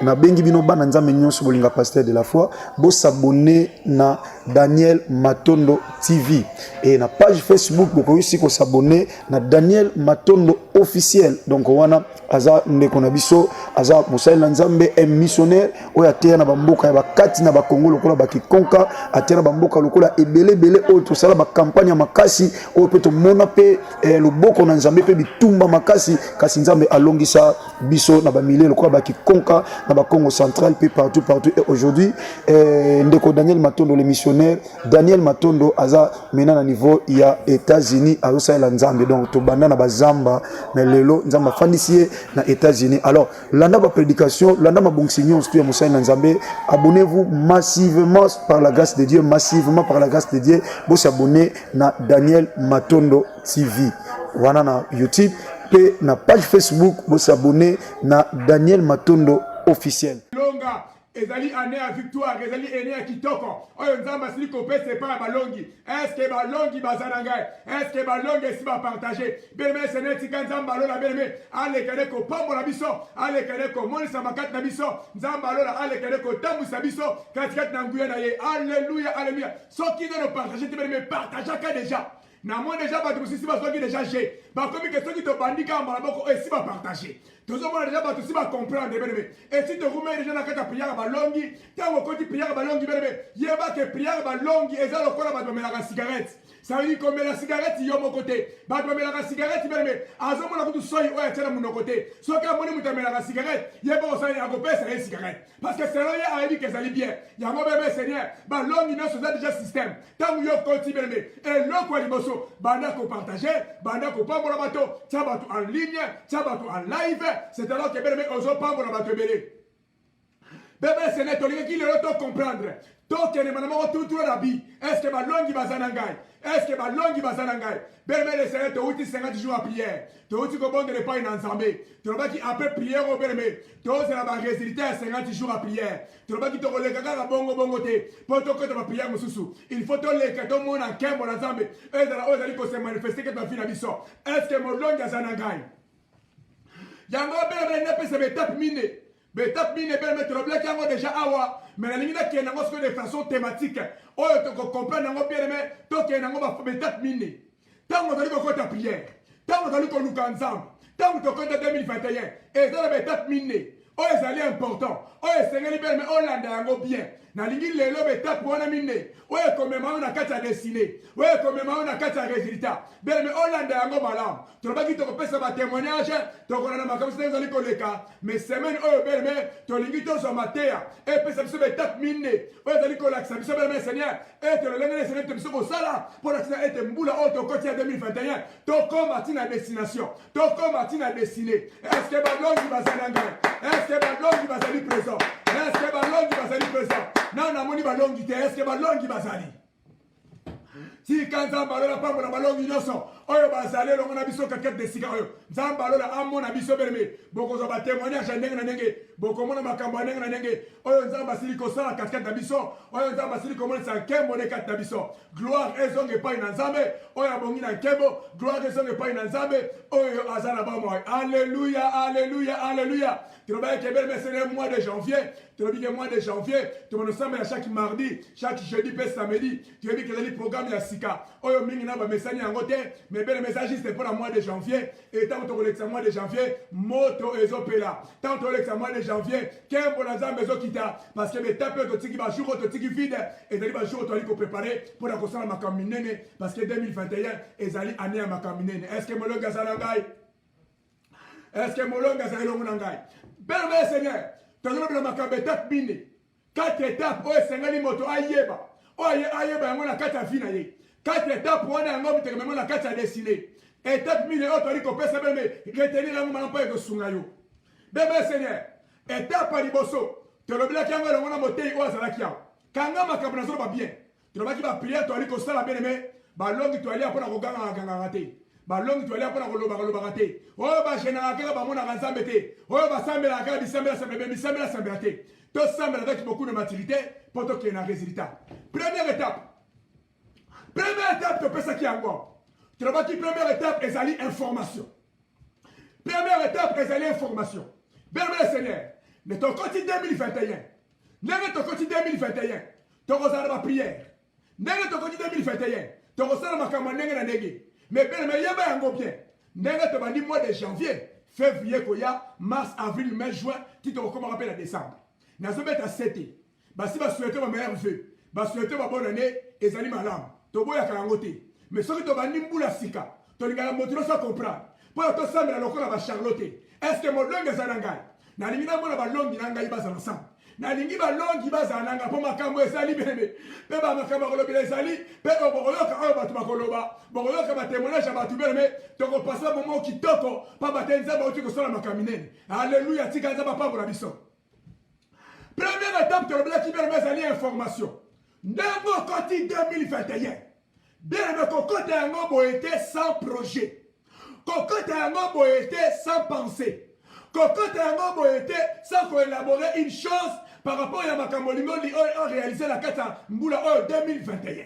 na bengi bino bana nzambe nyonso bolinga pasteur de la foi bo s'abonner na Daniel Matondo TV et na page Facebook boko aussi ko s'abonner na Daniel Matondo officiel. Donc wana aza ndeko na biso aza mosali nzambe un missionnaire oya tea na bamboka ya bakati na bakongo lokola bakikonka atea na bamboka lokola ebele oyo tosala ba campagne ya makasi oyo pe tomona pe loboko na nzambe pe bitumba makasi kasi nzambe alongisa biso na bamile lokola bakikonka na Congo central puis partout et aujourd'hui ndeko Daniel Matondo le missionnaire Daniel Matondo aza maintenant na niveau ya États-Unis à Osala Nzambe donc to banda na bazamba mais lelo nzamba fandisier na États-Unis. Alors landa ba prédication landa ma bonsignon studio Mosala Nzambe, abonnez-vous massivement par la grâce de Dieu, massivement par la grâce de Dieu vous s'abonner na Daniel Matondo TV wana na YouTube pe na page Facebook vous s'abonner na Daniel Matondo officiel. Longa ezali année à victoire ezali année à kitoko oyo nzamba sili ko pese pa balongi est-ce que balongi bazananga est-ce que balongi si ba partager belme seneti nzamba lola belme ale kale ko pambola biso ale kale ko monisa makati na biso nzamba lola ale kale ko tambusa biso katikati na nguya na ye alléluia alléluia soki no partager te belme partager déjà na moi déjà ba tout si ba soki déjà j'ai ba comme que soki to bandika mbala boko et si ba partager tous on déjà ba tout si ba comprendre belme et si te remets déjà na kata prière ba longi tango koti prière ba longi belme yeba que prière ba longi eza lokola ba to melaka cigarette ça veut dire que la cigarette yo mon côté ba to melaka cigarette belme azomo na kutu soyi oya tena mon côté soki amoni muta melaka cigarette yeba o sa ya ko pesa une cigarette parce que c'est là ya dit que ça allait bien ya mo belme seigneur ba longi no so déjà système tango yo koti belme et lo kwa liboso banda ko partager banda ko pambola bato tia bato en ligne tia bato en live c'est alors que belme ozo pambola bato belé bébé seigneur tolinga ki le to comprendre to kene manama tout la vie est-ce que ba longi bazana ngai est-ce que ba longi bazana ngai belme le seigneur to uti 50 jours à prière to uti ko bonde le pas en ensemble to ba ki après prière au belme to c'est la résultat 50 jours à prière to ba ki to le kaka bongo te poto ko to ba prière mususu il faut to le ka to mona kembo na nzambe ezala ozali ko se manifester que to fina biso est-ce que mo longi bazana ngai yango belme ne peut se mettre mine Betap mine bel mettre le black yango déjà awa mais la ligne qui est nango de façon thématique oyo to comprendre nango bien mais to ke nango ba betap mine tango dali ko ta prière tango dali ko luka nzambe tango to ko 2021 et ça betap mine oyo ezali important oyo sengeli bel mais olanda yango bien na lingi lelo betap wana mine oyo komema na kati ya destiné oyo komema na kati ya résultat bel mais olanda yango malam to ba ki to ko pesa ba témoignage to ko na makambo sene zali ko leka mais semaine oyo bel mais to lingi to so matea et pesa biso betap mine oyo zali ko laksa biso bel mais seigneur et to le lengene seigneur to biso ko sala pour laksa et mbula oyo to koti ya 2021 to koma tina destination to koma tina destiné est-ce que ba longi bazananga est-ce que ba longi bazali présent est-ce que ba longi bazali présent non na moni ba longi te est-ce que ba longi bazali si kanza balola pambo na balongi nyoso oyo bazali longo na biso kakete de sika oyo nzamba lola amona biso belme boko zo ba témoignage ndenge na ndenge boko mona makambo ndenge na ndenge oyo nzamba sili ko sala kakete na biso oyo nzamba sili ko mona sa kembo de kakete na biso gloire ezonge pa ina nzambe oyo abongi na kembo gloire ezonge pa ina nzambe oyo azala ba moi alléluia alléluia alléluia trobaye ke belme c'est le mois de janvier trobi ke mois de janvier to mono sambe à chaque mardi chaque jeudi pe samedi tu dis que les programmes ya sika oyo mingi na ba message yango te mais bel message c'est pour le mois de janvier et tant que le mois de janvier moto ezopela tant que le mois de janvier kembo na nzambe ezokita parce que betape to tiki ba jour to tiki vide et dali ba jour to ali ko préparer pour la kosala makaminene parce que 2021 ezali année ya makaminene est-ce que molonga zanangai est-ce que molonga zanangai bel seigneur tozolo bila makambo étape mine 4 étapes oyo esengeli moto ayeba oyo ayeba yango na kati ya vie na ye 4 étapes wana yango mitekememo na kati ya destiné étape mine oyo toali kopesa beme retenir yango mana mpo ekosunga yo bebe seigneur étape ya liboso tolobelaki yango elongo na motei oyo azalaki awa kanga makambo nazoloba bien tolobaki bapriere toali kosala beneme balongi toalia mpona kogangakangaka te balongi toalia mpona kolobaka te oyo bagenaka kaka bamonaka nzambe te oyo basambelaka kaka bisambela te tosambela avec beaucoup de maturité mpo tokende na résultat première étape topesaki yango tolobaki première étape ezali information première étape ezali information bien seigneur Mais ton côté 2021. N'est-ce ton côté 2021. Ton rosard ma prière. N'est-ce ton côté 2021. Ton rosard ma camarade na négé. Mais bien, mais y'a pas un bien. N'est-ce pas mois de janvier, février, mars, avril, mai, juin, tu te recommandes à décembre. N'a pas été à 7 ans. Bah si va souhaiter ma meilleure vœu. Bah souhaiter ma bonne année, et zali malam. Tobo ya karangote. Mais ce que tu vas nimboula sika. Tu vas montrer ça comprendre. Pour que tu saches que tu Charlotte. Est-ce que mon langue est zanangai? Na lingina mona ba langue nanga iba zanasam. Na lingi ba langue iba zananga pour makambo ezali bebe. Pe ba makambo kolobi ezali, pe oboloka o batu makoloba. Boloka ba témoignage ba tu bebe. To ko passer moment qui toko, pa ba tenza ba uti ko sala makaminen. Alléluia, tika za ba pa pour biso. Première étape que le blanc qui permet d'aller information. Ndemo koti 2021. Bien le cocotte a un homme été sans projet. Cocotte a un homme été sans pensée. Cocotte a un homme été sans collaborer une chose par rapport à Makamolingo qui a réalisé la carte Mboula 2021.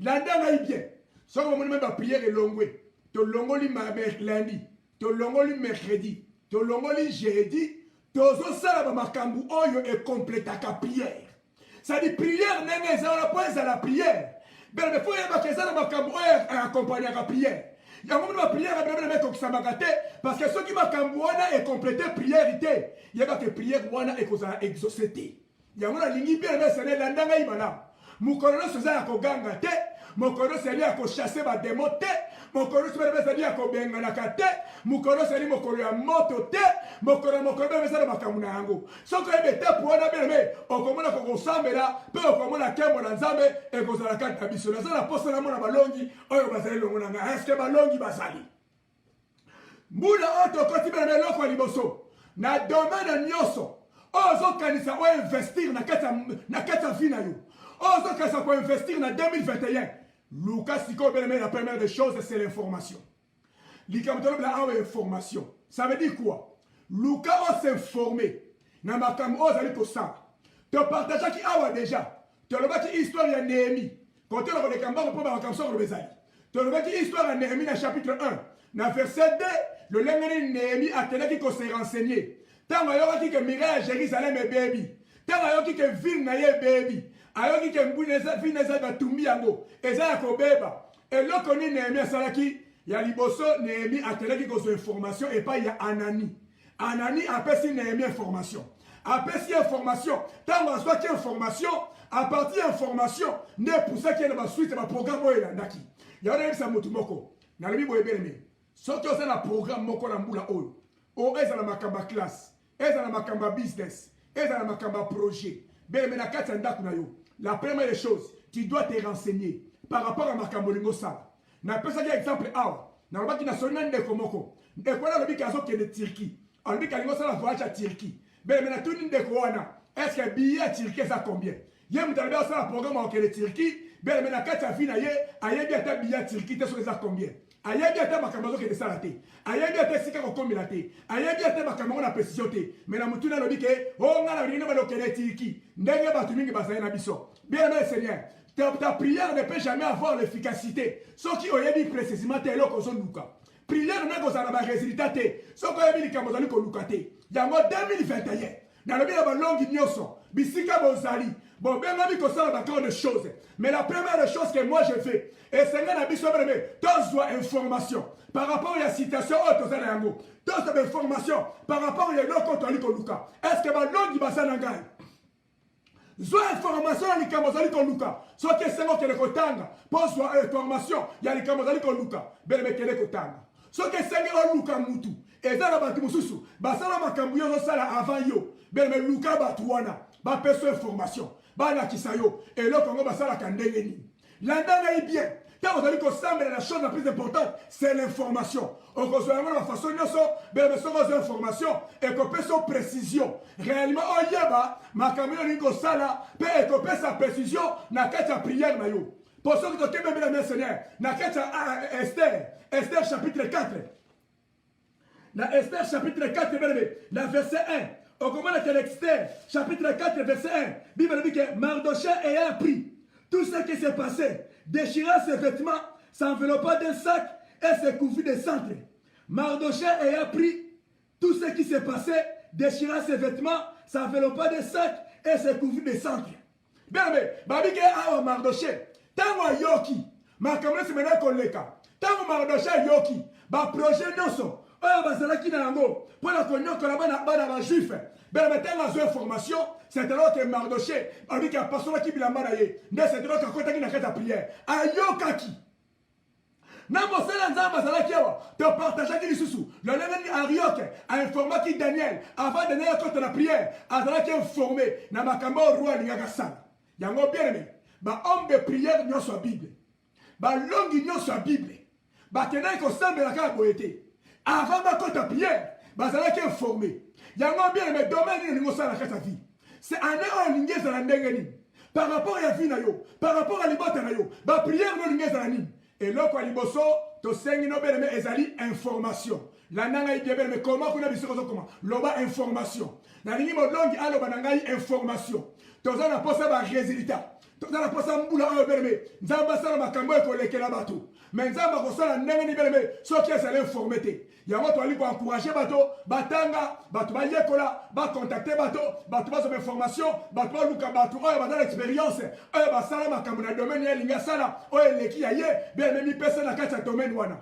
L'andang a bien. Ce que vous même prière est longue. Tu longo li lundi. Tu longo li mercredi. Tu longo li jeudi. Tozo sala makambu oyo et complète ta prière. Ça dit prière n'est pas point à la prière. Mais il faut que ça makambu oyo accompagner la prière. Il y a une prière parce que ceux qui makambu wana est complété prière ité. Il y a que prière wana est exaucée. Il y a une ligne bien mais c'est la ndanga ibana. Mukolo soza akoganga te. Mokolo seli akochasser ba démon te. Mokolo seli akobenga na kate. Mokolo seli mokolo ya moto te. Mokolo be sala makamuna yango. Soko ebe te pour na bele okomona ko kosambela pe okomona kembo na nzambe e kozala kata biso. Na sala posa na mona balongi oyo bazali longo na est-ce que balongi bazali? Mbula oto koti bele loko liboso. Na domaine nyoso. Ozo kanisa o investir na kata fina yo. Ozo kanisa ko investir na 2021. Lucas Siko Beleme, la première des choses, c'est l'information. L'Ikamtolo a une information. Ça veut dire quoi? Lucas va s'informer. Namakam Ozali Kosa. Tu partages qui a déjà. Tu as vu l'histoire de Néhémie. Quand tu as vu les Kambars, tu as vu le Bézali. Tu as vu l'histoire de Néhémie dans le chapitre 1. Dans le verset 2, le lendemain Néhémie a tenu qu'il s'est renseigné. Tant qu'il y a Mireille à Jérusalem et baby. Tant qu'il y a ville naïe baby. Alors qu'il y a une ville naïe batumbi yango. Et ça a kobeba. Et là qu'on est Néhémie à Salaki, il y a Liboso, Néhémie a tenu qu'il y a information et pas il y a Anani. Anani a passé Néhémie information. A passé information. Tant qu'on soit qu'il y a information, à partir d'information, n'est pour ça qu'il y a une suite de programme. Il y a un ça motumoko. Dans le Bible, ce qui est un programme moko na mbula oyo. O est dans la makamba classe, est dans la makamba business, est dans la makamba projet. Mais na katanda kunayo. La première des choses, tu dois te renseigner par rapport à makambo lingo sala. Na pesa qui exemple awa. Na roba ki na sonne de komoko. De quoi la robi kazo ke de Turquie. On dit kalingo sala voyage à Turquie. Mais na tout de koana. Est-ce que billet à Turquie ça combien? Yem talbe ça programme au de Turquie. Mais na katsa fina ye, ayebi ata billet à Turquie te so ça combien? Ayebi ata makambo ke de salate. Ayebi ata sika ko komilate. Ayebi ata makambo na précision te. Mais na mutuna lobi ke o ngala rino ba de Turquie. Ndenge ba tumingi basaya na biso. Bien aimé Seigneur. Ta prière ne peut jamais avoir l'efficacité. Ce qui est précisément tel que son luka. Prière n'a pas de résultat. Ce qui est kamozali ko lukate. Yango 2021. Dans le bien longue ignoso. Bisika bozali. Bon, bien ami ko ça d'accord de choses. Mais la première chose que moi je fais, et c'est un abisso breme, tous doit information par rapport à la citation autre ça yango. Tous doit information par rapport à l'autre ko luka. Est-ce que ma longue basa nangai? Zo information ya likamozali ko luka. So ke sengo ke le kotanga. Pour zo information ya likamozali ko luka. Belebe ke le kotanga. So ke sengo o luka mutu. Eza na bantu mususu. Basala makambu yo sala avant yo. Belebe luka batu wana. Ba peso information. Ba na kisayo. Et le Congo basala kandenge ni. L'andanga est bien. Quand vous allez consommer la chose la plus importante, c'est l'information. On consomme la façon de faire des informations et qu'on peut sa précision. Réellement, on y a ma caméra de sala peut écoper sa précision dans la prière. Pour ceux qui ont été bien Seigneur, dans Esther chapitre 4. Dans Esther chapitre 4, dans verset 1. On commence avec Esther chapitre 4, verset 1. Bible dit que Mardochée ayant appris tout ce qui s'est passé, déchira ses vêtements, s'enveloppa d'un sac et se couvrit de centres. Mardochée ayant pris tout ce qui s'est passé, déchira ses vêtements, ça ne veut pas de sac et c'est couvert de centre. Bien, mais, Babike a Mardoché, tant yoki, ma caméra se mena koleka, tant Mardoché yoki, ba projet non son, bazalaki na yango, pour la cognon que la juif, bien, mais tant la information, c'est alors que Mardoché, Babike a passé la qui bilamba naye, mais c'est alors que quand il a prière, a yokaki. Namosela nzamba zalaki awa te partageaki lisusu lolengani Arioc a informaki Daniel avant Daniel akota na prière azalaki informé na makambo roi alingaka sala yango bien aimé ba homme de prière nyonso ya Bible ba longi nyonso ya Bible bakendaki kosambelaka ya boye te avant bakota prière bazalaki informé yango bien aimé domaine nini olingi osala na kati ya vie c'est année oyo olingi ezala ndenge nini par rapport ya vie na yo par rapport ya libota na yo baprière no olingi ezala nini. Et là, quand liboso, to sengi no beleme ezali information. La nanga ibi beleme comment kuna biso comment? Loba information. Na lingi mo longi aloba nangai information. To za na posa ba résultat. To za na posa mbula oyo beleme. Nzamba sala makambo e kolekela bato. Mais nzamba ko sala ndenge ni beleme soki ezali informé te. Yango to ali ko encourager bato, batanga, bato ba yekola, ba contacter bato, bato ba so information, bato ba luka bato oyo ba dans l'expérience, oyo ba sala makambo na domaine ya linga sala, oyo leki ya ye, bien même personne na kati ya domaine wana.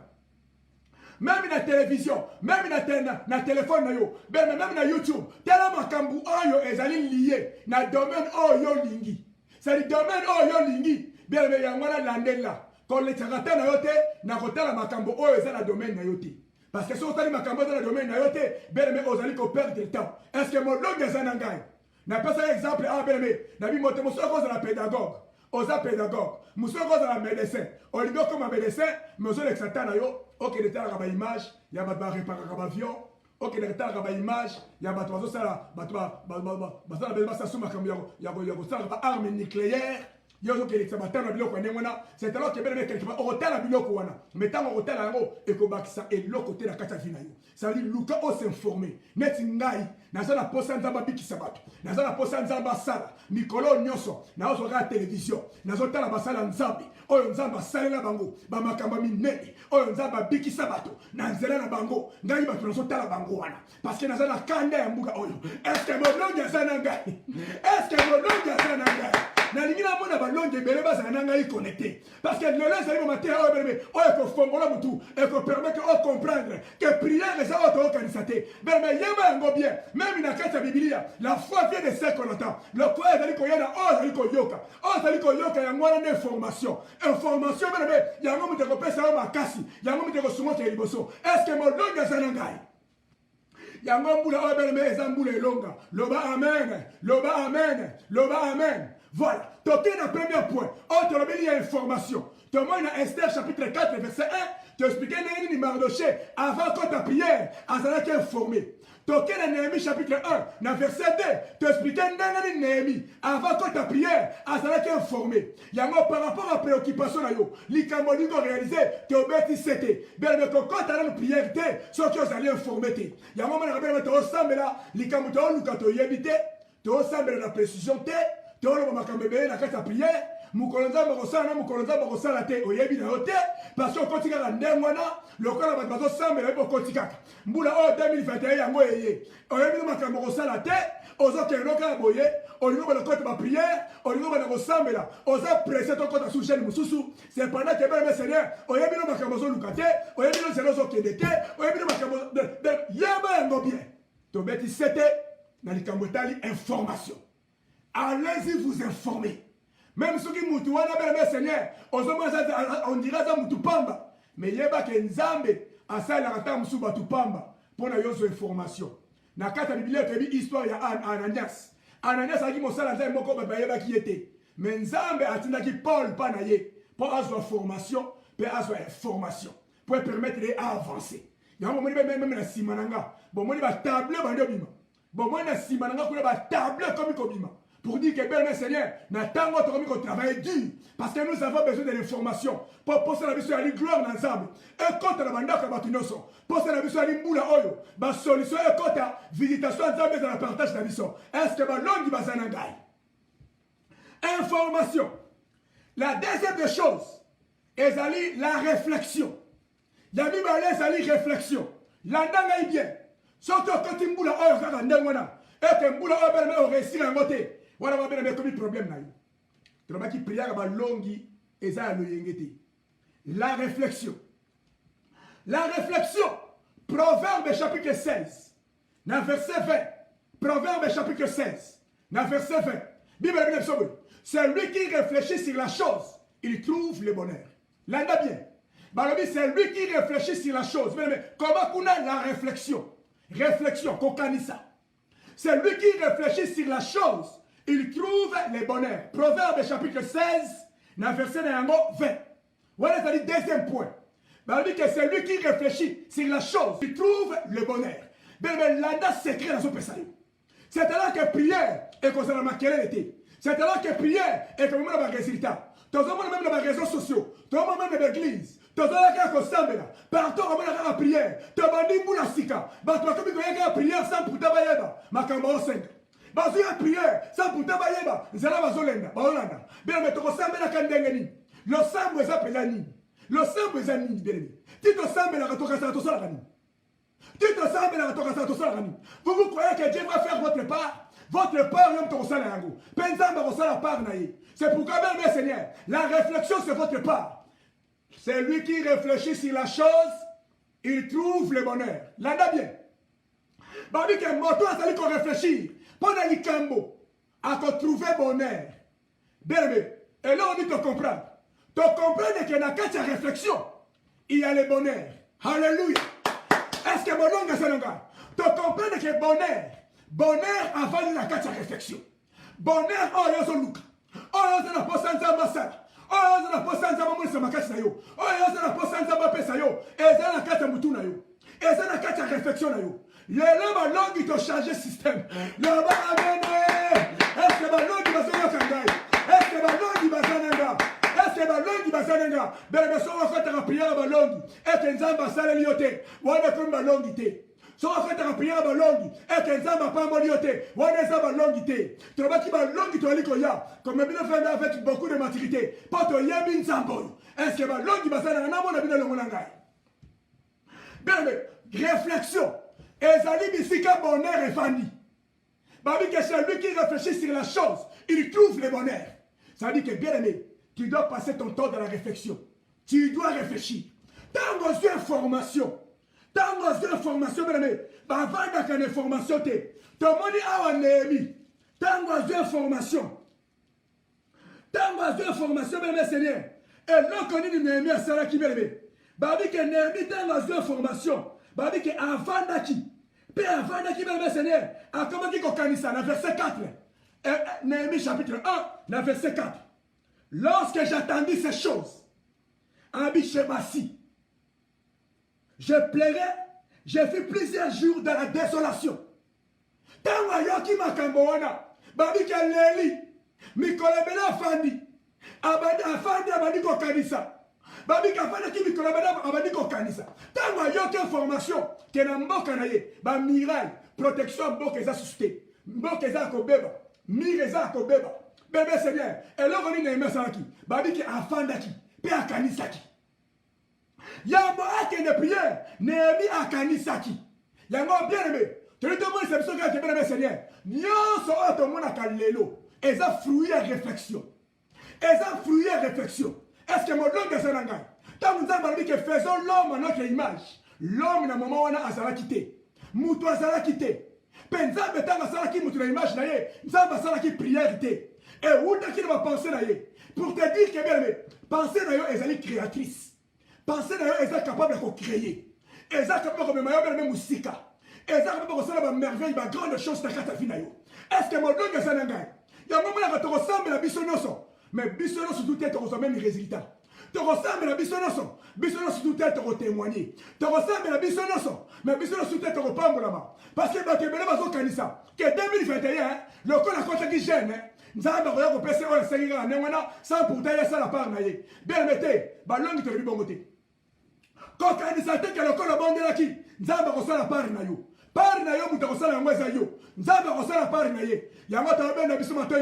Même na télévision, même na téléphone na yo, même na YouTube, tellement makambo oyo ezali lié na domaine oyo lingi. C'est le domaine oyo lingi, bien même yango na landela. Quand les tchakata na yote, na kotala makambo oyo ezali na domaine na yote. Parce que si on a dit makambo dans le domaine na yote, bien mais ozali ko perdre du temps. Est-ce que mon longue zanangai? Na pas ça exemple ah bien mais na bi moto muso ko za pédagogue. Oza pédagogue. Muso ko za médecin. Oligo comme médecin, mais ozo l'exata na yo, OK de tala ba image, ya ba réparer ba avion. OK de tala ba image, ya ba tozo sala, ba sala ba sa suma comme ya ko sala ba arme nucléaire. Yozo ke lekisa batana biloko ene wana c'est alors que belle mec quelque part otala biloko wana mais tant otala yango e ko bakisa e loko te na kata vina yo ça veut dire luka o s'informer net ngai na za na posa nzamba bikisa bato na za na posa nzamba sala mikolo nyonso na ozo ka télévision na zo tala basala nzambe oyo nzamba salela bango ba makamba minene oyo nzamba bikisa bato na nzela na bango ngai bato na zo tala bango wana parce que na za na kanda ya mbuka oyo est-ce que molongi azana ngai est-ce que molongi azana ngai na lingi na mona balonge belé bazana nanga y connecté parce que le laisse au matin o belé o ko fongola mutu et ko permettre de comprendre que prière ça auto organisaté belé yeba ngo bien même na kata biblia la foi vient de ce qu'on entend le quoi dali ko yana o dali ko yoka ya ngwana na information belé ya ngo mutu ko pesa o makasi ya ngo mutu ko sumo ke liboso est-ce que mo longa sana ngai yango mbula o belé ezambula elonga loba amen loba amen loba amen. Voilà, toqué dans le premier point. Oh, tu as mis l'information. Tu as mis dans Esther chapitre 4, verset 1. Tu as expliqué Néhémie Mardoché avant que ta prière, Azalaki informé. Toqué dans Néhémie chapitre 1, dans verset 2. Tu as expliqué Néhémie avant que ta prière, Azalaki informé. Il y a par rapport à la préoccupation, l'Ikamonigo réalisé, tu as bêti c'était. Bien, mais quand tu as une prière, ceux qui ont allé informer. Il y a un moment où tu as ensemble là, l'Ikamonigo, tu as évité, tu as ensemble la précision. Tolo makambe na kata prière mukolonza bakosala mukolonza bakosala te oyebi na yote parce que kotika ka ndengwana lokola ba bazo sambela bo kotika mbula o 2021 yango eye oyebi makambe bakosala te ozo keloka boye olingo ba kota ba prière olingo ba kosambela ozo presser to kota sous chaîne mususu c'est pendant que ben seigneur oyebi no makambe zo lukate oyebi no zelo zo kedete oyebi no makambe yeba yango bien to beti sete na likambo tali information. Allez-y vous informer. Même ceux qui moutou wana belle Seigneur, on dira ça moutou pamba. Mais yeba ke nzambe asala rata musu batu pamba pour na yoso information. Na kata Biblia tebi histoire ya Ananias. Ananias aki mosala nzambe moko ba yeba ki était. Mais nzambe atinda ki Paul pa na ye pour avoir formation, pour avoir information, pour permettre d'avancer. Ya mo moni même na simananga. Bon moni ba table ba ndio bima. Bon moni na simananga kuna ba table comme kobima. Pour dire que bien Seigneur, n'attendons pas qu'on travaille dur. Parce que nous avons besoin de l'information. Pour poser la mission à la gloire ensemble. Et quand la bande à Batinoso, poser la mission à l'imboula oyo, ma solution est quand la visitation ensemble dans la partage de la mission. Est-ce que ma langue va s'en engager? Information. La deuxième des choses, est la réflexion. La Bible est la réflexion. La langue est bien. Surtout quand il mboula oyo, quand on et que mbula o bien aimé réussir en côté wana va bien aimé comme problème na yo to ba ki prière ba longi eza lo yengeti la réflexion Proverbe chapitre 16 na verset 20 Proverbe chapitre 16 na verset 20 Bible c'est lui qui réfléchit sur la chose il trouve le bonheur l'anda bien c'est lui qui réfléchit sur la chose comment qu'on a la réflexion kokanisa c'est lui qui réfléchit sur la chose il trouve le bonheur Proverbe chapitre 16 na verset 20 voilà ça dit deuxième point que c'est lui qui réfléchit sur la chose il trouve le bonheur l'anda secret dans son pesaï c'est alors que prière et qu'on s'en a marqué l'été c'est alors que prière et que nous avons des résultats tous même dans les réseaux sociaux tous même dans l'église tous partout on a la prière tous la sika la prière sans pour tabayeba makambo senga bazu ya prière sans pour tabayeba nzala bazolenda baolanda bien mais tokosambela kandengeni lo sambo eza pelani lo sambo eza nini bien tito sambela katoka sa tosala kani tito sambela katoka sa tosala kani vous croyez que Dieu va faire votre part l'homme tokosala yango penzamba kosala part na ye c'est pourquoi même Seigneur la réflexion c'est votre part c'est lui qui réfléchit sur la chose il trouve le bonheur l'anda bien babi que moto azali ko réfléchir pendant likambo à trouver bonheur bien et là on dit te comprendre que dans cette réflexion il y a le bonheur alléluia est-ce que mon nom est là te comprendre que bonheur avant la cette réflexion bonheur oh yozo luka oh yozo na posanza masala oh yozo na posanza mamunisa makasi na yo oh yozo na posanza bapesa yo eza na kata mutu na yo eza na kata réflexion na yo lelo balongi to changer système le ba amene est-ce que balongi bazoya kangai est-ce que balongi bazananga est-ce que balongi bazananga bele so wa fata prière balongi et que nzamba sala liote wana comme balongi te so wa fata prière balongi et que nzamba pambo liote wana za balongi te to baki balongi to aliko ya comme bien fait avec beaucoup de maturité poto yebi nzambo est-ce que balongi bazananga na mona bino longo ngai bele réflexion ezali bisika bonheur efandi babi que c'est lui qui réfléchit sur la chose il trouve le bonheur ça veut dire que bien aimé tu dois passer ton temps dans la réflexion tu dois réfléchir tango zwi information bien aimé bavanda kana information te tomoni awa nemi tango zwi information bien aimé Seigneur et loko nini nemi asalaki bien aimé babi que nemi tango zwi information babi que avandaki Puis avant de bien Seigneur, à comment dit qu'on canisse dans verset 4, Néhémie chapitre 1, dans verset 4. Lorsque j'attendis ces choses, Abishebasi, je plairais, j'ai fait plusieurs jours dans la désolation. Tango yoki makamboana, babi keleli, mikolebela afandi, abadi ko kanisa. Babi kafana ki mikolebela abadi ko kanisa. Tango yoki information. Que na mboka na ye ba miraille protection mboka eza susté mboka eza kobeba mire eza kobeba bébé Seigneur et là on est mesaki babi ki afandaki pe akanisaki yambo ake de prière Néhémie akanisaki yango bien aimé tu le demandes c'est ce que bien aimé Seigneur nyonso oto mona kalelo eza fruit de réflexion est-ce que mon langue est nanga tant nous avons dit que faisons l'homme à notre image. L'homme na moment wana azalaki te mutu azalaki te penza betanga azalaki mutu na image na ye nzamba azalaki prière te et wutaki na pensée na ye pour te dire que bien aimé pensée na yo ezali créatrice pensée na yo ezali capable de créer ezali capable de mema yo bien aimé musika ezali capable de faire ba merveille ba grande chose na kata vie na yo est-ce que modonga ezali ngai yango mona to ressemble biso nyonso mais biso nyonso tout est au même résultat tu ressembles à Bissonoso, tout est pour témoigner. Tu ressembles à Bissonoso, mais Bissonoso tout est pour pambo là-bas. Parce que dans Kébélé va kanisa, que 2021, le col a compté qui gêne, nous avons regardé au PC, on a serré à Néwana, sans pour tailler ça la part naïe. Bien mettez, ballon qui te dit bon côté. Quand kanisa te que le col a bandé là qui, nous avons reçu la part naïe. Par naïe, vous te reçu la moise yo. Nous avons reçu la part naïe. Yama t'as bien Bissonoso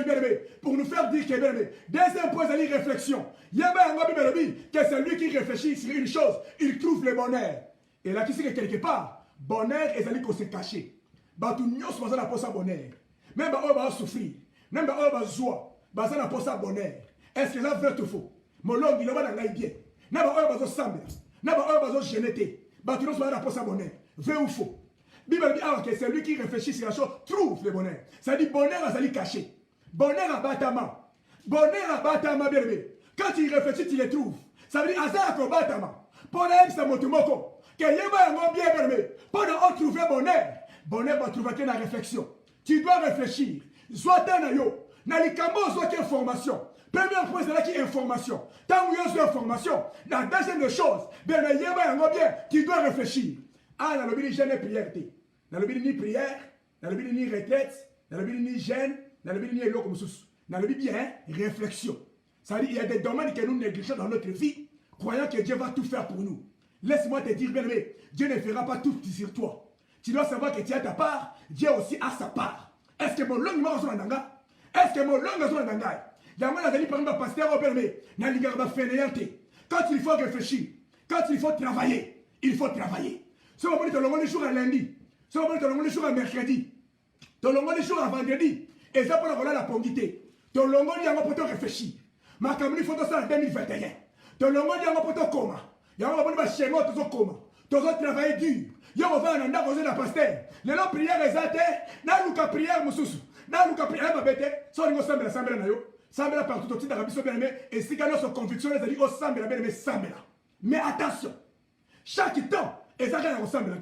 pour nous faire dire que bien aimé. Deuxième point, c'est la réflexion. Que c'est lui qui réfléchit sur une chose, il trouve le bonheur. Et là, qui sait que quelque part, bonheur est allé qu'on se cacher. Bah, tout le monde se pose la bonheur. même eux va souffrir, même eux va joie, baza na posa bonheur. Est-ce que ça vrai ou faux? Molong il va na bien. Na ba eux va sambela, na ba eux va généter. Ba tu va na posa bonheur. Vrai ou faux? Bible dit que c'est lui qui réfléchit sur la chose trouve le bonheur. Ça dit bonheur à s'ali caché. Bonheur à batama. Bonheur à batama bien. Quand tu réfléchis, tu les trouves. Ça veut dire hasard à batama. Pour ça motumoko. Que yeba ngo bien bien. Pour trouver bonheur. Bonheur va trouver que la réflexion. Tu dois réfléchir. Soit un yo. Na likambo soit information. Première point c'est là qui est information. Tant que tu as information, la deuxième chose, bien yeba ngo bien, tu dois réfléchir. Ah, dans le but de prière, dans le but ni prière, dans le but ni retraite, dans le but ni gêne, dans le but ni élo comme sous. Dans le but bien réflexion. Ça veut dire qu'il y a des domaines que nous négligeons dans notre vie, croyant que Dieu va tout faire pour nous. Laisse-moi te dire, bien aimé, Dieu ne fera pas tout sur toi. Tu dois savoir que tu as ta part, Dieu aussi a sa part. Est-ce que mon long m'a reçu en danga? Est-ce que mon long m'a reçu en danga? Yamana a dit par exemple, pasteur, bien aimé, n'a pas fait. Quand il faut réfléchir, quand il faut travailler, il faut travailler. Si on va le jour à lundi, si on va le jour à mercredi, le jour à vendredi, et ça pour la pongité. Ton longo dit pour te réfléchir. Ma camille faut ça en 2021. Ton longo dit pour te coma. Il y a un moment où chez moi tu coma. Tu vas travailler dur. Il y a un moment où on a posé la pasteur. Les longs prières exactes, na luka prière mususu. Na luka prière ma bête. So on semble semble na yo. Semble partout au titre d'Arabie Saoudite et si quand nos convictions les dit au semble bien mais semble. Mais attention. Chaque temps et ça quand on semble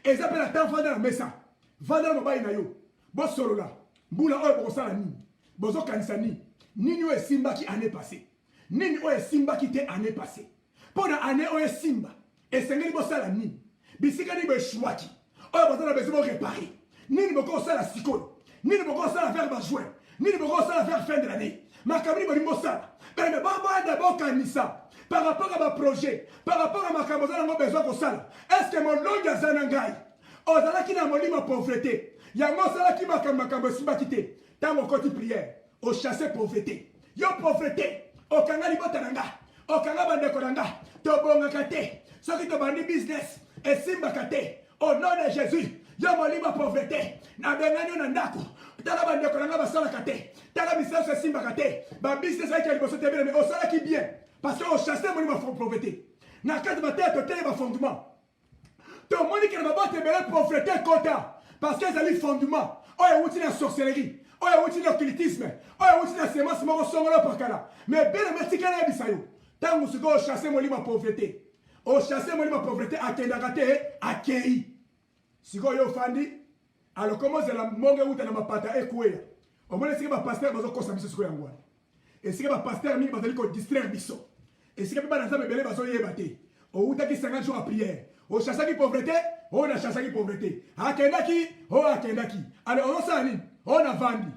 et ça peut la temps vendre la mesa. Vendre mobile na yo. Bo solo là. Mbula oyo bokosala nini? Bozo kanisa nini? Nini oyo simba ki année passée? Nini oyo simba ki te année passée? Pendant année oyo simba esengeli bosala nini? Bisika ni beshwaki. Oyo bozala besoin de réparer. Nini bokosala sikolo? Nini bokosala faire ba joint? Nini bokosala faire fin de l'année? Makamini bolingo sala. Mais baba d'abord kanisa par rapport à ma projet, par rapport à ma kamozala ngo besoin kosala. Est-ce que mon long ya zanangai? Ozala ki na molima pauvreté. Yango sala ki makambo simba kité. Tant mon côté prière, au chasser pauvreté. Yo pauvreté, au kanga libota nanga, au kanga bandeko nanga, to bonga kate, so ki to bandi business, et simba kate, au nom de Jésus, yo molima pauvreté, na bengani na ndako, tala bandeko nanga basala kate, tala business se simba kate, ba business aiki ya liboso te bien, mais au sala ki bien, parce que au chasser molima pauvreté. Na kati ba tête to tele ba fondement. To moni ke na ba bote bele pauvreté kota, parce que ça li fondement. Oh, il y a une sorcellerie. Oh, il y a un occultisme. Oh, il y a une sémence morosongolo pakala. Mais bien le métier est bisayo. Tant que vous chassez mon livre pauvreté. Oh, chassez mon livre pauvreté à Kendagate, à Kei. Si vous avez fandi, alors comment c'est la monga ou ma pata et quoi? Au moins, c'est que ma pasteur va se consommer ce qu'on et si que ma pasteur va se distraire biso. Et si que ma pasteur va se yébate. Au bout de 50 jours à prière. Au chassé qui pauvreté, on a chassé qui pauvreté. A Kendaki, on a Kendaki. Alors on s'en est, on a vendu.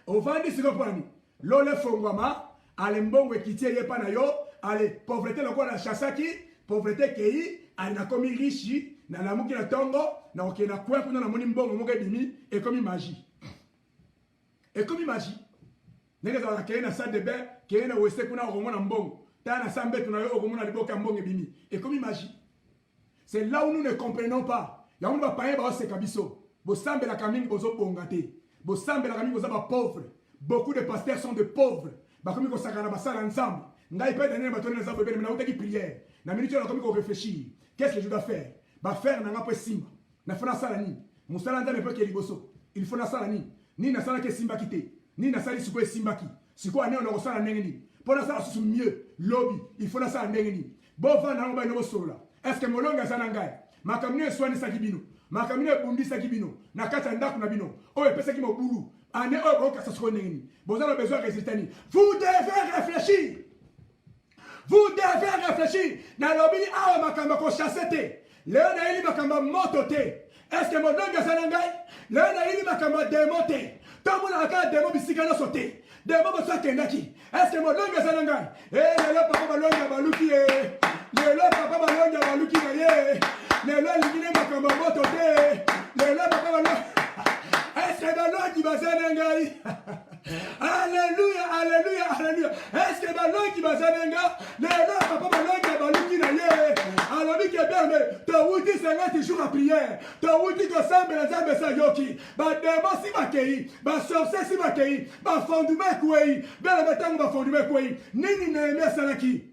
On vend ce qu'on prend. L'ole fongwama, allez mbongo kitié yepa na yo, allez pauvreté le quoi la chassaki, pauvreté kei, allez na komi richi, na la muki na tongo, na oké na quoi kuna na moni mbongo moke bimi, et comme magie. Et comme magie. N'est-ce pas la kei na salle de bain, kei na wese kuna au na mbongo. Et comme magie. C'est là où nous ne comprenons pas. Il y a un païen qui se kabiso. Vous semblez la camine aux autres bongatés. Vous semblez la camine aux autres pauvres. Beaucoup de pasteurs sont de pauvres. Comme ils sont ensemble. N'a pas donné ma tonne de zambé, mais n'a pas prière. N'a minute là comme ils réfléchir. Qu'est-ce que je dois faire? Bah faire n'a pas simba. N'a pas ça la ni. Mon salanda ne peut que liboso. Il faut na ça la ni. Ni na ça que simba quitté. Ni na ça li suko simba qui. Si quoi on a ça la nengeni. Pour ça, c'est mieux. Lobby, il faut ça en nengeni. Bon, va dans le solo là. Est-ce que mon long a zanangai? Ma camine soigne sa kibino. Ma camine bundi sa kibino. Na kata ndaku na bino. Oh, et pesa qui mo boulou. Ane oh, ka sa nengeni. Bon, ça a besoin de résister. Vous devez réfléchir. Vous devez réfléchir. Na lobby, ah, ma camine ko chassete. Léon a éli ma camine mototé. Est-ce que mon long a zanangai? Léon a éli ma camine démonté. Tout le monde a qu'à démon bisikana sauté. Démon besoin kendaki. Est-ce que mon long est zanangai? Eh, le papa balonga baluki eh. Le papa balonga baluki eh. Le ligine makamba moto te. Le papa balonga. Est-ce que balongi bazanangai? Alléluia, alléluia, alléluia. Est-ce que balongi bazanenga? Lelo papa balongi baluki na ye. Alors que bien mais tu wuti 50 jours à prière. Tu wuti ko sambe na zambe sa yoki. Ba demo si bakei, ba sorcier si bakei, ba fonduma kwei. Bela betango ba fonduma kwei. Nini na emia salaki.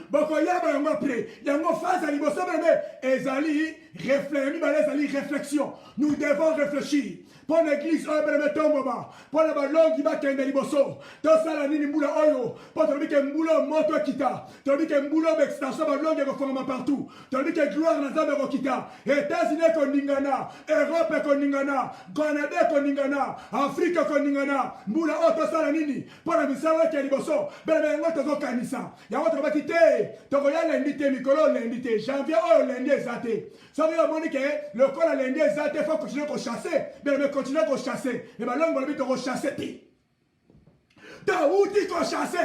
Boko yaba yango après, yango face à liboso bébé, ezali réflexion. Nous devons réfléchir. Pour l'église, pour la balongi qui va kende liboso. Dans ça la nini mbula oyo. Pour te dire que mbula moto kita. Te dire que mbula extension balongi ko forma partout. Te dire que gloire na zambe ko kita. États-Unis ko ningana, Europe ko ningana, Canada ko ningana, Afrique ko ningana. Mbula oto ça la nini. Pour la misala ke liboso. Bébé yango to kanisa. Yango to ba kité. To ko ya lundi te mikolo lundi te. Janvier oyo lundi ezate. Ça veut dire que le col à lundi ezate faut continuer ko chasser. Bébé continuer à chasser. Les ballons vont chasser. T'as outil qu'on chasse,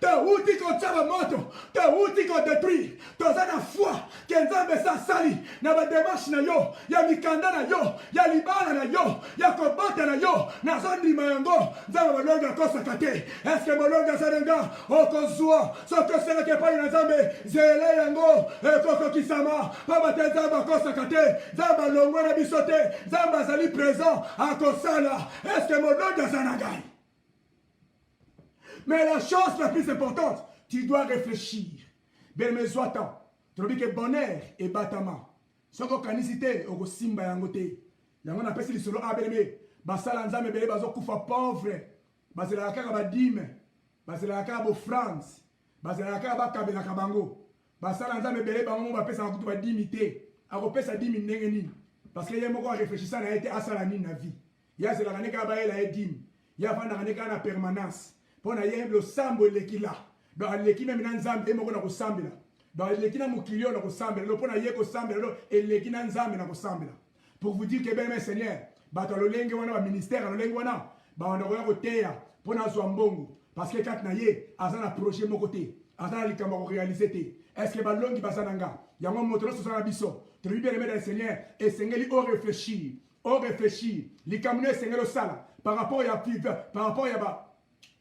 t'as outil qu'on tire la moto, t'as outil qu'on détruit. T'as la foi, qu'un zambé sa sali, n'a pas de démarche na yo, y'a mikanda na yo, y'a libana na yo, y'a kobata na yo, n'a zandi mayango, zamba balonga kosa kate. Est-ce que balonga zanenga, okozua, so que c'est que pas na zambé, zele yango, koko kisama, papa te zamba kosa kate, zamba longo na bisote, zamba zali présent, à kosala. Est-ce que balonga zanenga? Mais la chose la plus importante, tu dois réfléchir. Ben mes zoatan, tu dis que bonheur et batama. Ce qu'on canicité au simba yangote. Yangon appelle si solo abelme. Basala nzame bele bazo kufa pauvre. Basela la kaka ba dime. Basela la kaka bo France. Basela la kaka ba kabela kabango. Basala nzame bele bango ba pesa kutu ba dimité. Ako pesa dimi ndenge. Parce que yemo ko réfléchissant na été asala ni na vie. Ya c'est la kaneka ba ela edim. Ya fanda kaneka na permanence. Pour na yembe le sambo lekila. Dans lekina mina nzambe emo ko na ko sambela. Dans lekina mukilio na ko sambela. Lo pona yeko sambela lo et lekina nzambe na ko sambela. Pour vous dire que ben mes seigneurs, bato lo lenge wana ba ministère lo lenge wana, ba wana ko ya ko teya pona zo mbongo parce que kat na ye azana projet mo côté. Azana likamba ko réaliser te. Est-ce que ba longi basananga? Yango motolo so na biso. Très bien mes seigneurs et sengeli au réfléchir. Au réfléchir. Likamune sengelo sala par rapport à ba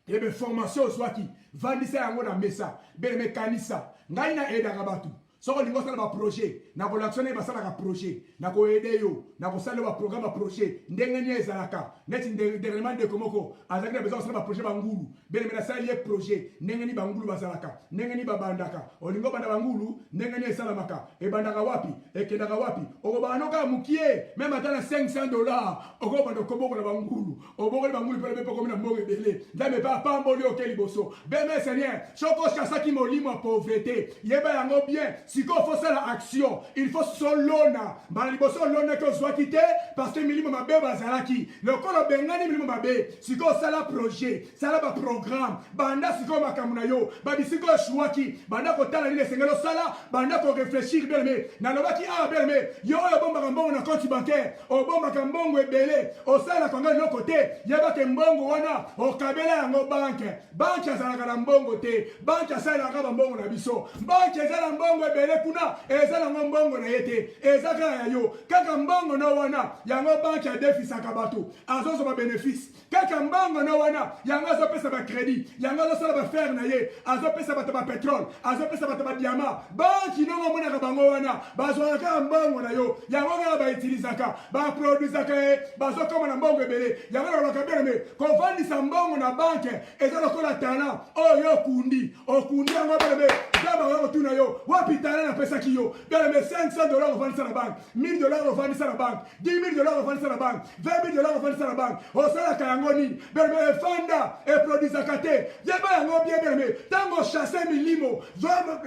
et bien formation soit qui vandisa yango na mesa bele mekanisa ngai na eda kabatu soko lingo sala ba projet na ko l'actionner ba sala ka projet na ko aider yo na ko sala ba programme ba projet ndenge ni ezalaka net dernièrement de komoko azaki na besoin sala ba projet bangulu bele mena sala ye projet ndenge ni bangulu bazalaka ndenge ni babandaka olingo banda bangulu ndenge ni esala maka e bandaka wapi e kendaka wapi oko banoka mukie même atana $500 oko banda koboko na bangulu oboko na bangulu pele peko na mboge bele ndame pa pamboli okeli boso beme seigneur choko chasaki molimo pauvreté yeba yango bien. Si il faut faire l'action, il faut se lona. Bali boso lona que soit quitté parce que milimo mabe bazalaki. Le kolo bengani milimo mabe. Si ko sala projet, sala ba programme. Banda si ko makamuna yo, babi si ko chouaki. Banda ko tala ni sengelo sala, banda ko réfléchir belme. Na lobaki a belme. Yo yo bomba kambongo na compte bancaire. O bomba kambongo ebele. O sala kanga no côté. Yaba ke mbongo wana. O kabela yango banque. Banque sala ka mbongo te. Banque sala ka mbongo na biso. Banque sala mbongo kuna ezala mbongo na yete ezaka ya yo kaka mbongo no wana yango banki ya déficit akabato azozo ba bénéfice kaka mbongo no wana yango azo pesa ba crédit yango azo sala ba fer na ye azo pesa ba pétrole azo pesa ba diamant banki no mona ka bango wana bazo ka mbongo na yo yango na ba utilisaka ba produisaka bazo koma na mbongo ebele yango na ka bele me ko vandisa mbongo na banki ezala ko la talent oyo okundi yango bele me daba yo tuna yo wapi na pesa kiyo bele me $500 ofandisa na banque $1000 ofandisa na banque $10,000 ofandisa na banque $20,000 ofandisa na banque osalaka yango nini bele me efanda eproduisaka te yeba yango bien bele me tango chasse milimo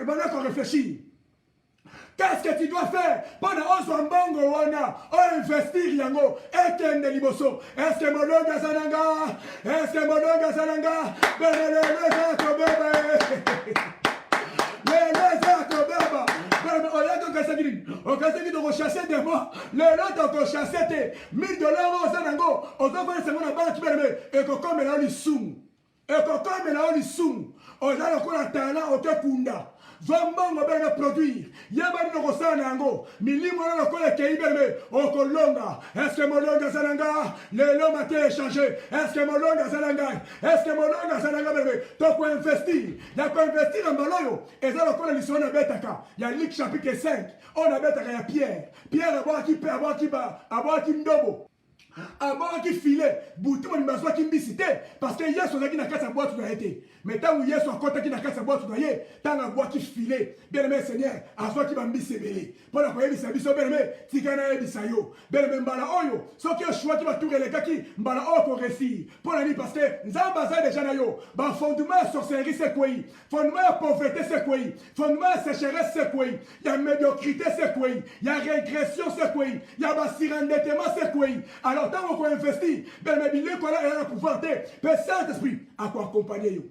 bana ko réfléchir. Qu'est-ce que tu dois faire pendant Ozwambongo wana o investir yango ekende liboso? Est-ce que molonga sananga? Est-ce que molonga sananga? Bele le ko bebe on casse de rechasser des mois. Les autres ont chassé $1,000 aux Zanango. On doit faire ce qu'on a banque et qu'on comme la lissoum. Et qu'on comme la lissoum. On a encore un talent au Kunda. Zombongo belle produire. Yeba no kosana yango. Milimo na lokola kei belle okolonga. Est-ce que molonga salanga? Le l'homme a été échangé. Est-ce que molonga salanga? Est-ce que molonga salanga belle? Toko investir. Ya ko investir en baloyo. Et ça lokola lisona betaka. Ya Luc chapitre 5. On a betaka ya Pierre. Pierre aboa ki ndobo. Avant qu'il filait, bouton on m'a qui mbisité parce que hier son qui n'a qu'à sa boîte doit être. Mais tant où hier son compte qui n'a qu'à sa boîte doit être, tant la boîte qui filait. Bien aimé Seigneur, à soi qui va mbisébélé. Pour la croire bisa biso bien aimé, tikana bisayo. Bien aimé mbala oyo, ce qui est choix qui va tout les gars qui mbala o ko récit. Pour la nuit parce que nzamba za déjà na yo, ba fondement sorcellerie c'est quoi? Fondement pauvreté c'est quoi? Fondement sécheresse c'est quoi? Il y a médiocrité c'est quoi? Il y a régression c'est quoi? Il y a basirendettement c'est quoi? Alors tant qu'on investit, ben mais il qu'on a pouvoir de Saint-Esprit à quoi accompagner.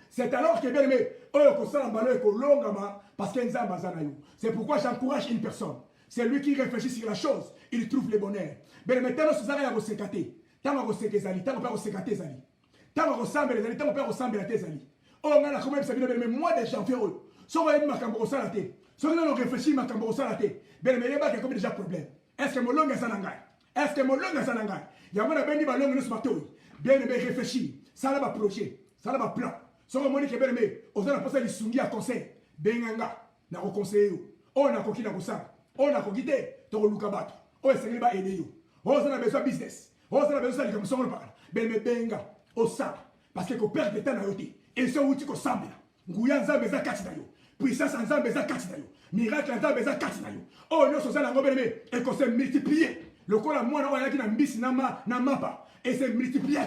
C'est alors que bien aimé, parce qu'il y a un. C'est pourquoi j'encourage une personne. C'est lui qui réfléchit sur la chose, il trouve le bonheur. Ben mais tant que ça va se sécater, tant que se sécater, tant que se sécater zali, tant que ressemble les zali, tant que ressemble la tête zali. Oh on a la commune ça vient mais moi des gens heureux. Si on va ma cambo ça la tête, si on réfléchit ma cambo ça la tête, ben mais il y a comme déjà problème. Est-ce que mon longue ça n'engage? Est-ce que mon langue ça n'engage? Il y a un ben ba langue ne se bateau. Bien aimé réfléchir, ça là va projet, ça là va plan. Si on monique bien aimé, on a passé les sungi à conseil. Benganga, na ko conseiller. On a ko kina ko ça. On a ko guider, to ko luka bato. On essayer ba aider yo. On a besoin business. On a besoin de comme ça on parle. Ben mais benga, au ça parce que ko perdre de temps na yoté. Et so outi ko sambela. Nguya nzambe za kati na yo. Puissance nzambe za kati na yo. Miracle nzambe za kati na yo. Oh non so ça na ngo bien aimé et ko se multiplier. Le corps à moi, on a dit que na mapa et c'est multiplié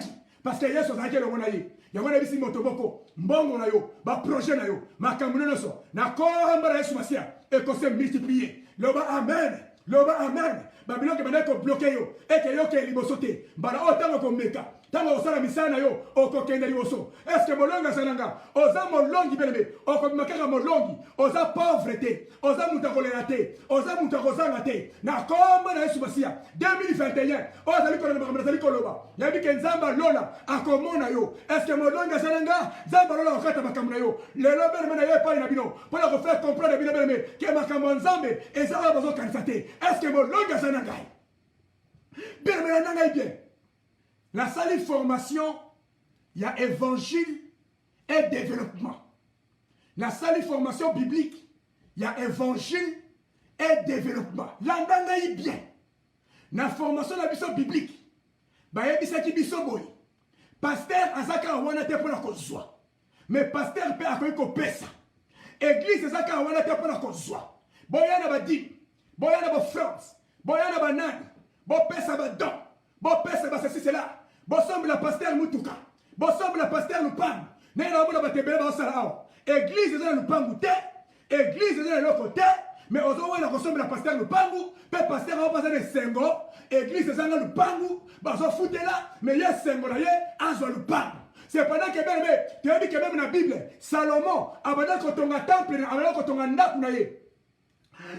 parce que hier, on a dit que on a eu. Il y a un motoboko, mbongo na yo, ba projet na yo, makamune no so, na komba na sumasia et que c'est multiplié. Loba amen, loba amen. Babylone que maintenant qu'on bloqué yo et que yo que libosoté. Bala autant qu'on meka. Tango osala misana yo okokenda liboso. Est-ce que molonga sananga oza molongi belebe okomakaka molongi oza pauvreté oza mutakolena te oza mutakozanga te na komba na Yesu basia 2021 oza likolo na makambo likoloba yabi ke nzamba lola akomona yo. Est-ce que molonga sananga nzamba lola okata makambo na yo lelo belebe na ye pa na bino pour la faire comprendre bino belebe ke makambo nzambe ezala bazo kanisa te. Est-ce que molonga sananga belebe na ngai bien. La seule formation, il y a évangile et développement. La seule formation biblique, il y a évangile et développement. L'andanga est bien. La formation de la mission biblique, il y a des biso boy. Pasteur azaka wana te pona kozwa. Mais pasteur pe akoyi ko pesa. Église azaka wana te pona kozwa. Boyana ba di, boyana ba France, boyana ba nani, bo pesa ba don, bo pesa ba ceci cela. Bosombe la pasteur Mutuka. Bosombe la pasteur Lupang. Nena mona batebele ba sala. Église de Lupangu te. Église de l'autre côté. Mais ozo wana kosombe la pasteur Lupangu. Pe pasteur a passer de sengo. Église de Lupangu. Bazo futela. Mais yé sengo na yé. Azo Lupangu. C'est pendant que bien tu as dit que même dans la Bible, Salomon, abada kotonga temple, abada kotonga ndaku na yé.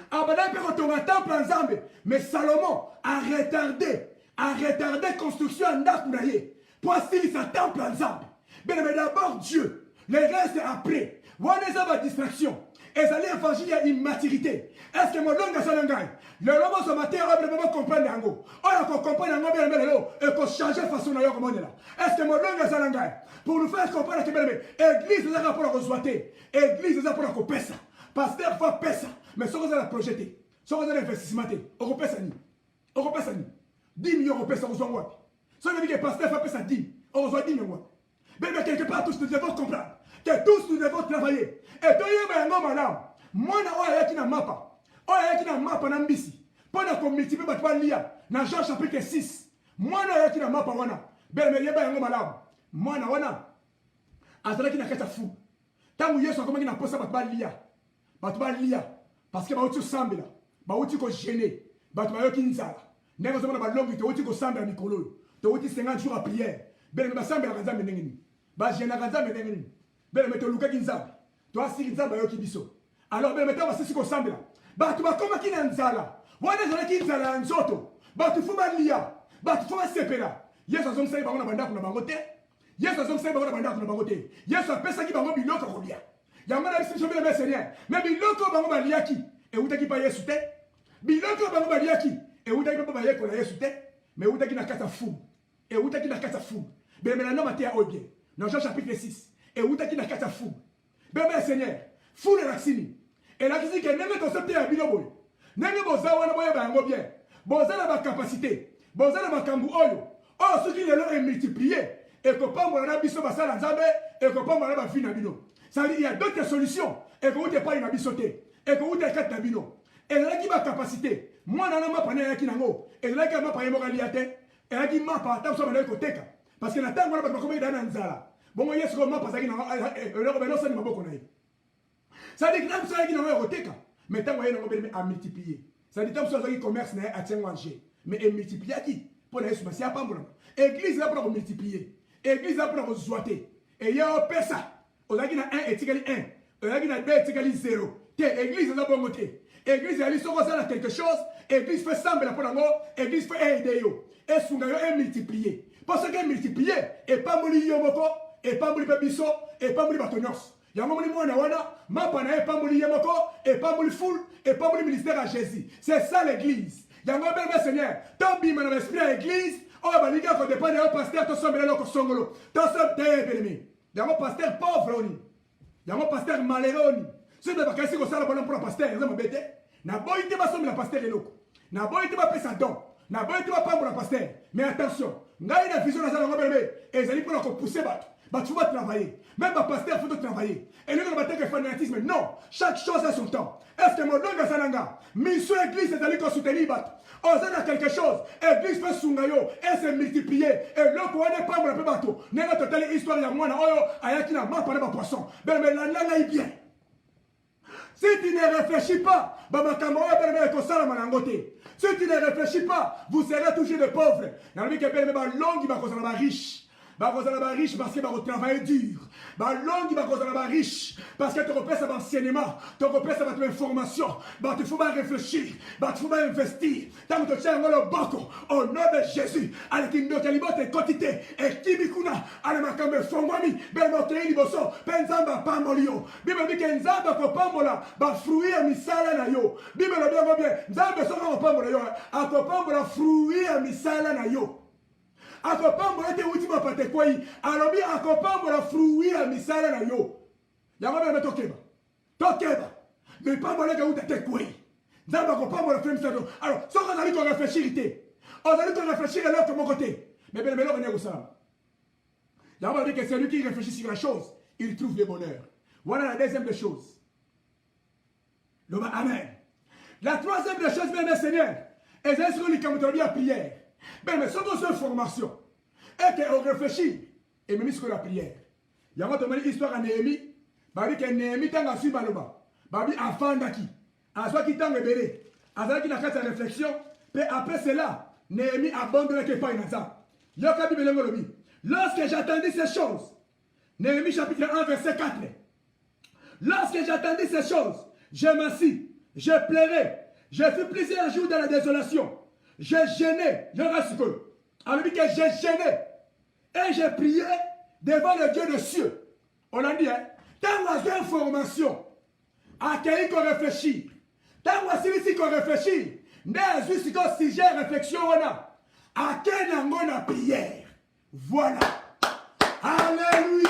Abada pe kotonga temple en Zambie. Mais Salomon a retardé la construction en Ndakunaye pour assister sa temple ensemble. Mais d'abord Dieu, le reste après. Voilà ça distraction. Et ça l'évangile, il y a une maturité. Est-ce que mon langue est salangay? Le roman ce matin, on ne peut pas comprendre l'ango. On a comprendre l'ango bien et qu'on change de façon d'ailleurs comme on est là. Est-ce que mon langue est salangay? Pour nous faire comprendre que l'église est là pour la reçoiter. L'église est là pour la couper ça. Pasteur faut payer ça. Mais ce qu'on a projeté, ce qu'on a l'investissement, on coupe ça. On coupe ça. 10 millions de personnes, on voit. Ça veut dire que le pasteur fait ça 10. On voit 10 millions. Mais quelque part, tous nous devons comprendre que tous nous devons travailler. Et toi, il y a un homme là. Moi, je suis un mapa. Je suis un mapa dans Mbisi. Pendant qu'on multiplie, je vais lire dans Jean chapitre 6. Moi, je suis un mapa. Mais il y a un homme là. Moi, je suis un homme qui est fou. Tant que je suis un homme qui est lire. Je vais lire. Parce que je suis un homme qui est gêné. Je suis un homme Nega zoma na balongi to uti ko samba mikolo to uti 50 jours à prière bele ba samba kanza menengeni ba jena kanza menengeni bele meto luka kinzamba to asiri nzamba yo kibiso alors bele meto ba sisi ko samba ba tu ba koma kina nzala wana zona kinzala nzoto ba tu fuma lia ba tu fuma sepela yesu azomsa ba na banda kuna bangote yesu azomsa ba na banda kuna bangote yesu apesa ki bango biloko kolia yango na biso bien aimé Seigneur mais biloko bango baliaki eutaki pa Yesu te biloko bango baliaki eutaki pa bayeko na Yesu te mais eutaki na kata fumu eutaki na kata fumu bien maintenant Matthieu bien dans Jean chapitre 6 eutaki na kata fumu bien Seigneur fule raksini et là qui dit que neme to septe ya bino boy nenge boza wana boye bango bien boza na ba capacité boza na makambu oyo ceux qui le est multiplié et que pas mon biso basala nzambe et que pas mon ba vie na bino ça il y a d'autres solutions et que vous n'êtes pas une bisoté et que vous êtes quatre nabino et là qui va capacité moi na ma pana ya kinango et là qui ma pa yemo kaliate et là qui ma pa ta so ba koteka parce que na tango na ba ko ba na nzala bon yesu ko ma pa saki na le ko beno sani maboko na ye ça dit que na so ya kinango koteka mais tango ye na ngobele a multiplier ça dit tango so ya commerce na a tienwanger mais et multiplier qui pour yesu ma si apambola église là pour multiplier église là pour zoiter et ya pesa ozaki na 1 etikali 1 ozaki na 2 etikali 0 te église eza bongo te église ali soko osala quelque chose église fait sambela mpo nango église fait aider yo esunga yo emultiplier mpo soki emultiplier epamboli yo moko epamboli mpe biso epamboli bato nyonso yango moni mwana wana mapa na ye epamboli ye moko epamboli foule epamboli ministère à Jésus c'est ça l'église yango bebe Seigneur tobima na l'esprit ya église oyo balingi akodépendre yo paster tosombela eloko songolo tosob te ebelemi yango pasteur pauvre oni yango pasteur malheureux oni soki te bakasi kosala bona mpona pasteur eza mabe te naboyi te basombela pasteur eloko naboyi te bapesa don naboyi te bapambola pasteur mais attention ngai na vision nazala yango belebe ezali mpona kopousse bato bato fo batravailler même bapasteur fo totravailler elingi na bateke fanatisme non chaque chose a son temps est ce que modongo aza nanga mission église ezali kosoutenir bato oza na quelque chose église peut sunga yo et se multiplier eloko wana epambola mpe bato ndenge totali histoire ya mwana oyo ayaki na mapa na bapoisson beleme landa ngai bien si tu ne réfléchis pas bamakambo oyo beleme ekosalama nango te si tu ne réfléchis pas vous serez toujours de pauvres nalobi ke beleme balongi bakozala bariche bakozala bariche parce que bakotravaille dur balongi bakozala bariche parce que tokopesa baenseignement tokopesa bato bainformation bato fo baréfléchir bato fo bainvestir ntango totia yango loboko au nom de Jésus aleki ndoki ya libota ekoti te ekimi kuna ala makambo efongwami belema okei liboso mpe nzambe apamboli yo bible bike nzambe akopambola bafruit ya misala na yo bible elobi yango bien nzambe soki akopambola yo akopambola fruit ya misala na yo akopambola te uti mapate kwei alobi akopambola fruit ya misala na yo yango bebe tokeba mipambola ke uta te kwei nzambe akopambola fruit misala yo alors soki ozali korefléchir te ozali korefléchir eloko moko te mais bele eloko nini kosalama yango balobi ke celui qui réfléchit sur la chose il trouve le bonheur voilà la deuxième des choses loba amen la troisième des choses bien Seigneur ezali sikoyo likambo tolobi ya prière ben mais soki ozo formation et que on réfléchit et même sur la prière yango tomoni histoire ya Néhémie babi ke Néhémie ntango asui baloba babi afandaki azwaki ntango ebele azalaki na kati ya réflexion mpe après cela Néhémie abandonnaki epai na nzambe yoka bible elongo lobi lorsque j'attendis ces choses Néhémie chapitre 1 verset 4 lorsque j'attendis ces choses je m'assis je pleurais je fus plusieurs jours dans la désolation j'ai gêné, alors que j'ai gêné et j'ai prié devant le Dieu des cieux. On a dit, hein, tant que information, à qui qu'on réfléchit, tant que qu'on réfléchit, n'est juste que si j'ai réflexion, on a, à quel on a prière. Voilà. Alléluia.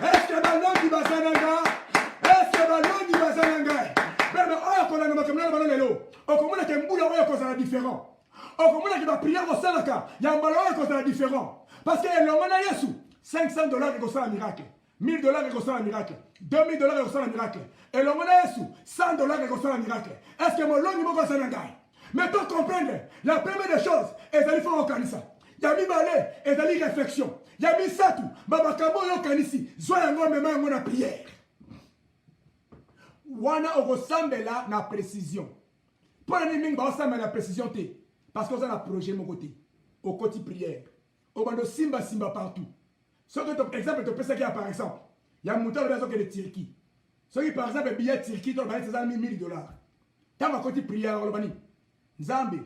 Est-ce que ma langue va s'engager? Est-ce que ma langue va s'engager? Mais oh, qu'on a le ballon de l'eau. okomona ke mbula oyo kozala différent okomona ke bapriere kosalaka ya mbala oyo kozala différent parce que elongo na Yesu $500 ekosala miracle $1000 ekosala miracle $2000 ekosala miracle elongo na Yesu $100 ekosala miracle est-ce que molongi moko asala ngai mais to comprendre la première des choses ezali fo okanisa ya mibale ezali réflexion ya misatu bamakambo oyo okanisi zwa yango mema yango na prière wana okosambela na précision. Pour les mingi, ça met la précision té. Parce qu'on a un projet mon côté. Au côté prière. Au bando simba partout. Ce que exemple tu peux ça qui a par exemple. Il y a un mouton de Turquie. Ce qui par exemple billet Turquie tu vas $1,000. Tant à côté prière on bani. Nzambe.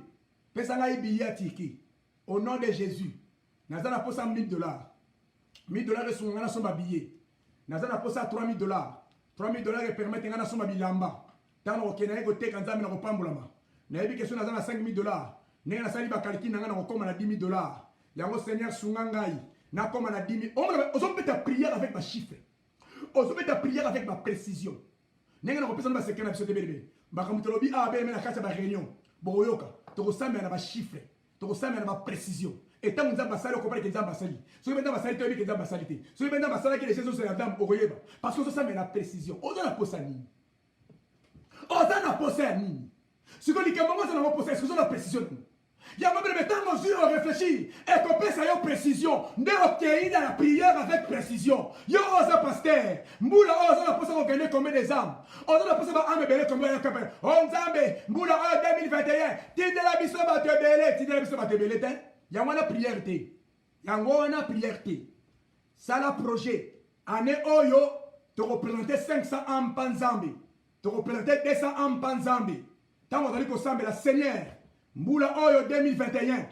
Pesa ngai billet Turquie. Au nom de Jésus. Nazana pour $1,000. $1,000 sont ngana sont billet. naza na posa $3000 $3000 epermete nga nasomba bilamba ntango nakokende naye koteka nzambe na kopambolama nayebi question naza na $5000 ndenge nasali bakalkile na nga na kokóma na $10000 yango seigneur sunga ngai nakóma na 10 000 ozobeta prière avec bachiffre ozobeta prière avec baprécision ndenge nakopesa na basekre na biso te belebele makambo tolobi awa beleme na kati ya baréunion bokoyoka tokosambela na bachiffre tokosambela na baprécision etango nzambe asali okopaleke nzambe asali soki mpe nzambe asali te oyebike nzambe asali te soki mpe nzambe asalaki les choses ya nzambe okoyeba parce que ozosambela na précision oza na posa nini oza na posa ya nini sikoyo likambo ngo oza nango posa eske oza na précision nini yango beleme ntango ozwi orefléchir ekopesa yo précision nde okei na la prière avec précision yo oza paster mbula oyo oza na posa kokende combien des âmes oza na posa baame ebele combien yokape o nzambe mbula oyo 2021 tindela biso bato ebele tindela biso bato ebele te yango wana prière te yango wana prière te sala projet année oyo tokoprésente 500 âmes mpa nzambe tokoprésente 200 âmes mpa nzambe ntango ozali kosambela seigneur mbula oyo 2021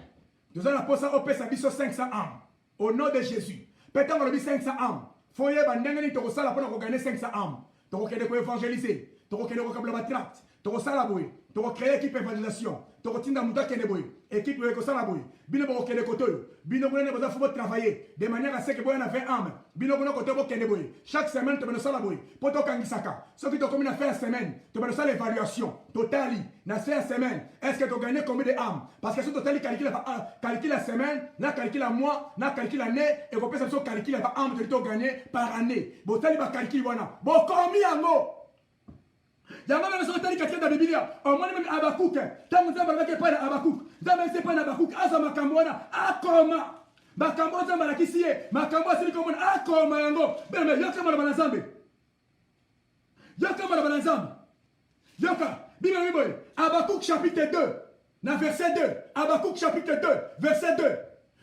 toza na posa opesa biso 500 âmes au nom de Jésus mpe ntango olobi 500 âmes fo yeba ndenge nini tokosala mpona kogane 500 âmes tokokende koévangéliser tokokende kokabula batracte tokosala boye tokocréer équipe évangélisation tokotinda moto akende boye équipe oyo ekosala boye bino bokokende kote oyo bino kuna nde boza fo botravailler de manière à ce que boya na 20 âmes bino kuna kote bokende boye chaque semaine tobende osala boye mpo tokangisaka soki tokomi na fin ya semaine tobende osala évaluation totali na fin ya semaine est ce que togane combien de âmes parce que so totali calcule ya semaine na calcule ya mois na calcule année ekopesa biso calcule ya ba âmes toli togane par année botali bacalcule wana bokomi yango yango meme soki otali katikati ya bibilia omoni meme abakuke ntango nzambe alobaki epai na abakuke nzambe esi epai na abakuke azwa makambo wana akoma makambo nzambe alakisi ye makambo asili komona akoma yango beme yoka maloba na nzambe yoka maloba na nzambe yoka biblia lobi boye abakuke chapitre 2 na verset 2 abakuke chapitre 2 verset 2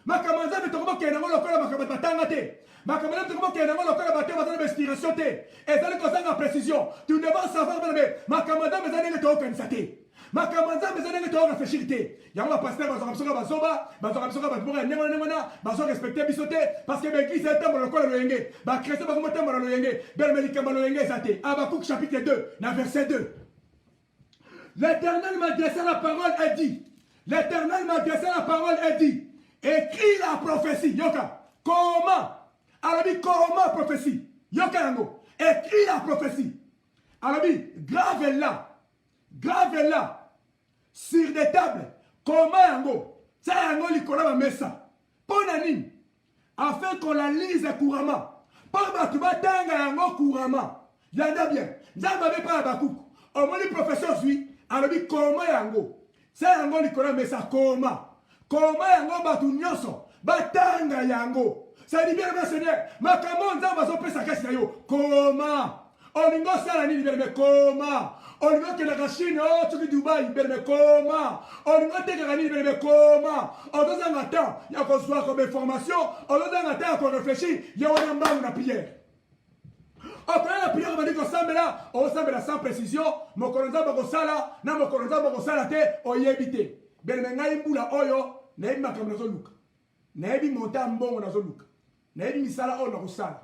makambo nzambe tokobokende yango lokola makambo batanga te makambo nzambe tokobokende yango lokola bato bazana bainspiration te ezali kozanga précision tu devons savoir banabe makambo nzambe eza ndenge tokokanisa te makambo nzambe eza ndenge tokorefléchir te yango bapaster bazwaka biso kaka bazoba bazwaka biso kaka bato moko ya ndenge na ndenge wana bazorespecte biso te parce que baeglise etambola lokola loyenge bakristo bakomotambola loyenge beleme likambo loyenge eza te abakuke chapitre 2 na verset 2 l'éternel m'adressa la parole et dit l'éternel m'adressa la parole et dit écris la prophétie yoka comment alabi comment prophétie yoka yango écris la prophétie alabi grave là sur des tables comment yango ça yango likolo ba mesa pona nini afin qu'on la lise couramment pour bato batanga yango couramment yanda bien nzambe abe pa bakuku omoni professeur zui alabi comment yango ça yango likolo mesa comment yango bato nyonso batanga yango ça dit bien le Seigneur makambo nzambe azopesa kasi na yo comment olingo sala nini bien mais comment olingo kelaka Chine o tuki Dubai bien mais comment olingo tekaka nini bien mais comment ozozanga temps ya kozwa comme information ozozanga temps ya koréfléchir ya wana mbangu na prière okoya na prière bandi kosambela osambela sans précision mokolo nzambe akosala na mokolo nzambe akosala te oyebi te bien mais ngai mbula oyo nayebi makambo nazoluka nayebi monta mbongo nazoluka nayebi misala oyo nakosala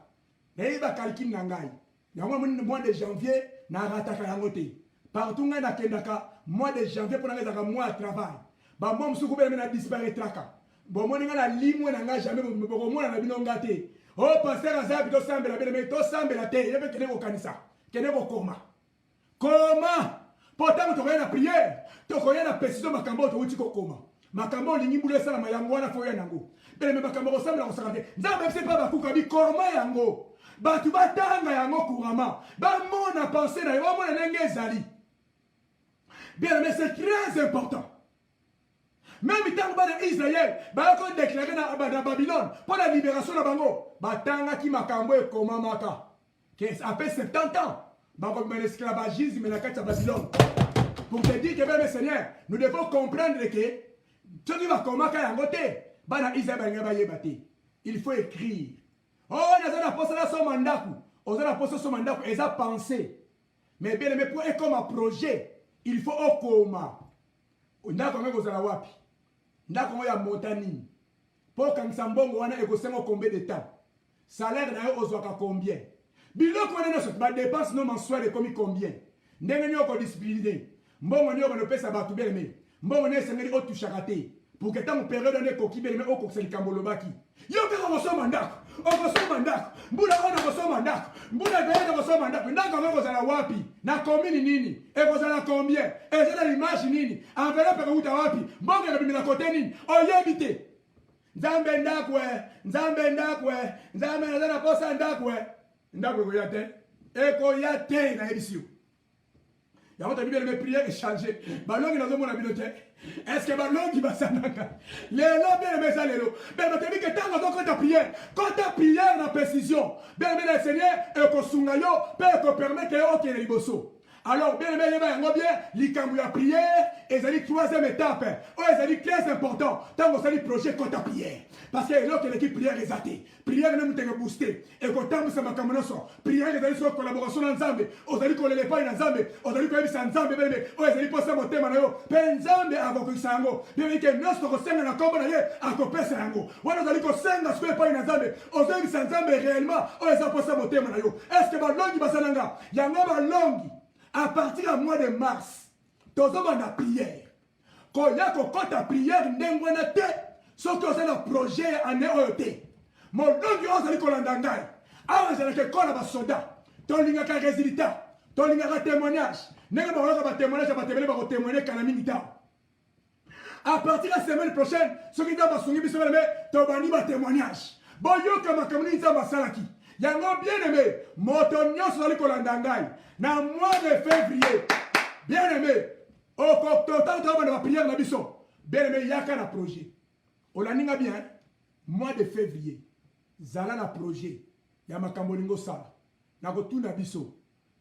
nayebi bakalkile na ngai yango mois de janvier narataka yango te partout ngai nakendaka mois de janvier mpo na ngai ezalaka mois ya travail bamwa mosuku beleme na disparaîtraka bomoni ngai na limwe na ngai jamais bokomona na bino nga te o paster aza bi tosambela beleme tosambela te ye mpe kende kokanisa kende kokoma koma mpo ntango tokoya na prière tokoya na précision makambo oyo towuti kokoma makambo olingi mbula esalama yango wana fo ya nango beleme makambo kosambela kosaka te nzambe yebisi mpe bakuka bikoma yango bato batanga yango couramment bamona pensé na yo bamona ndenge ezali bien mais c'est très important même ntango bana israel bayoko déclaré na babylone mpo na libération na bango batangaki makambo ekomamaka après 70 ans bakobima na esclavagisme na kati ya babylone pour te dire que bien Seigneur nous devons comprendre que soki bakomaka yango te bana israel balingi bayeba te il faut écrire oh naza na posa na soma ndaku oza na posa soma ndaku eza pensé mais bien aimé pour comme un projet il faut okoma ndako yango ekozala wapi ndako yango ya montagne mpo okangisa mbongo wana ekosenga combien de temps salaire na yo ozwaka combien biloko wana nyonso badepense no mensuel ekomi combien ndenge nini okodiscipline mbongo nini okonopesa bato beleme mbongo nini esengeli otushaka te pour que ntango période wana ekoki beleme okokisa likambo olobaki yo kaka okosomba ndako okosomba ndako mbula wana okosomba ndako mbula epeyede okosomba ndako ndako yango ekozala wapi na commune nini ekozala combien eza na limage nini enveloppe ekouta wapi mbongo ekobimela kote nini oyebi te nzambe ndako nzambe ndako nzambe naza na posa ndako ndako ekoya te nayebisi yo yango toyebi beleme priere echange balongi nazomona bino te estce balongi basanaka lelo beleme eza lelo beleme toyebi ke ntango azokota priere na précision beleme na seigneur ekosunga yo mpe ekopermettre yo okende liboso. Alors, bien aimé, likambo ya prière, ezali troisième étape. Oh, ezali très important. Tant que vous projet contre la prière. Parce que l'autre l'équipe prière est athée. Prière ne peut booster. Et quand vous avez un prière, ezali sur collaboration ensemble. Vous allez coller les pas ensemble. Vous allez coller ensemble, bébé. Oh, ezali poser mon thème na yo. Penzambe avec sango. Bien que nous sommes na kombo na ye, akopé sango. Wana zali ko senga sur pas ensemble. Vous allez ensemble réellement. Oh, ezali poser mon thème na yo. Est-ce que balongi basananga? Yango balongi. À partir du mois de mars, tous les gens ont prière. Quand il y a une prière, il y a un projet en EOT. Mon nom est Kolandangay. Alors, il y a un soldat. Tu as un résultat. Tu as un témoignage. Tu as un témoignage. Tu as témoigner à partir de la semaine prochaine, ceux qui ont un témoignage. Bon, yo comme communauté Salaki. Il y a un bien aimé. Motonio sur le Kolandangay. Dans le mois de février, bien aimé, au total de la prière de la mission, bien aimé, il y a qu'un projet. On l'a bien, mois de février, Zala na projet, il y a ma Kambolingo Sala, na ko tout na biso,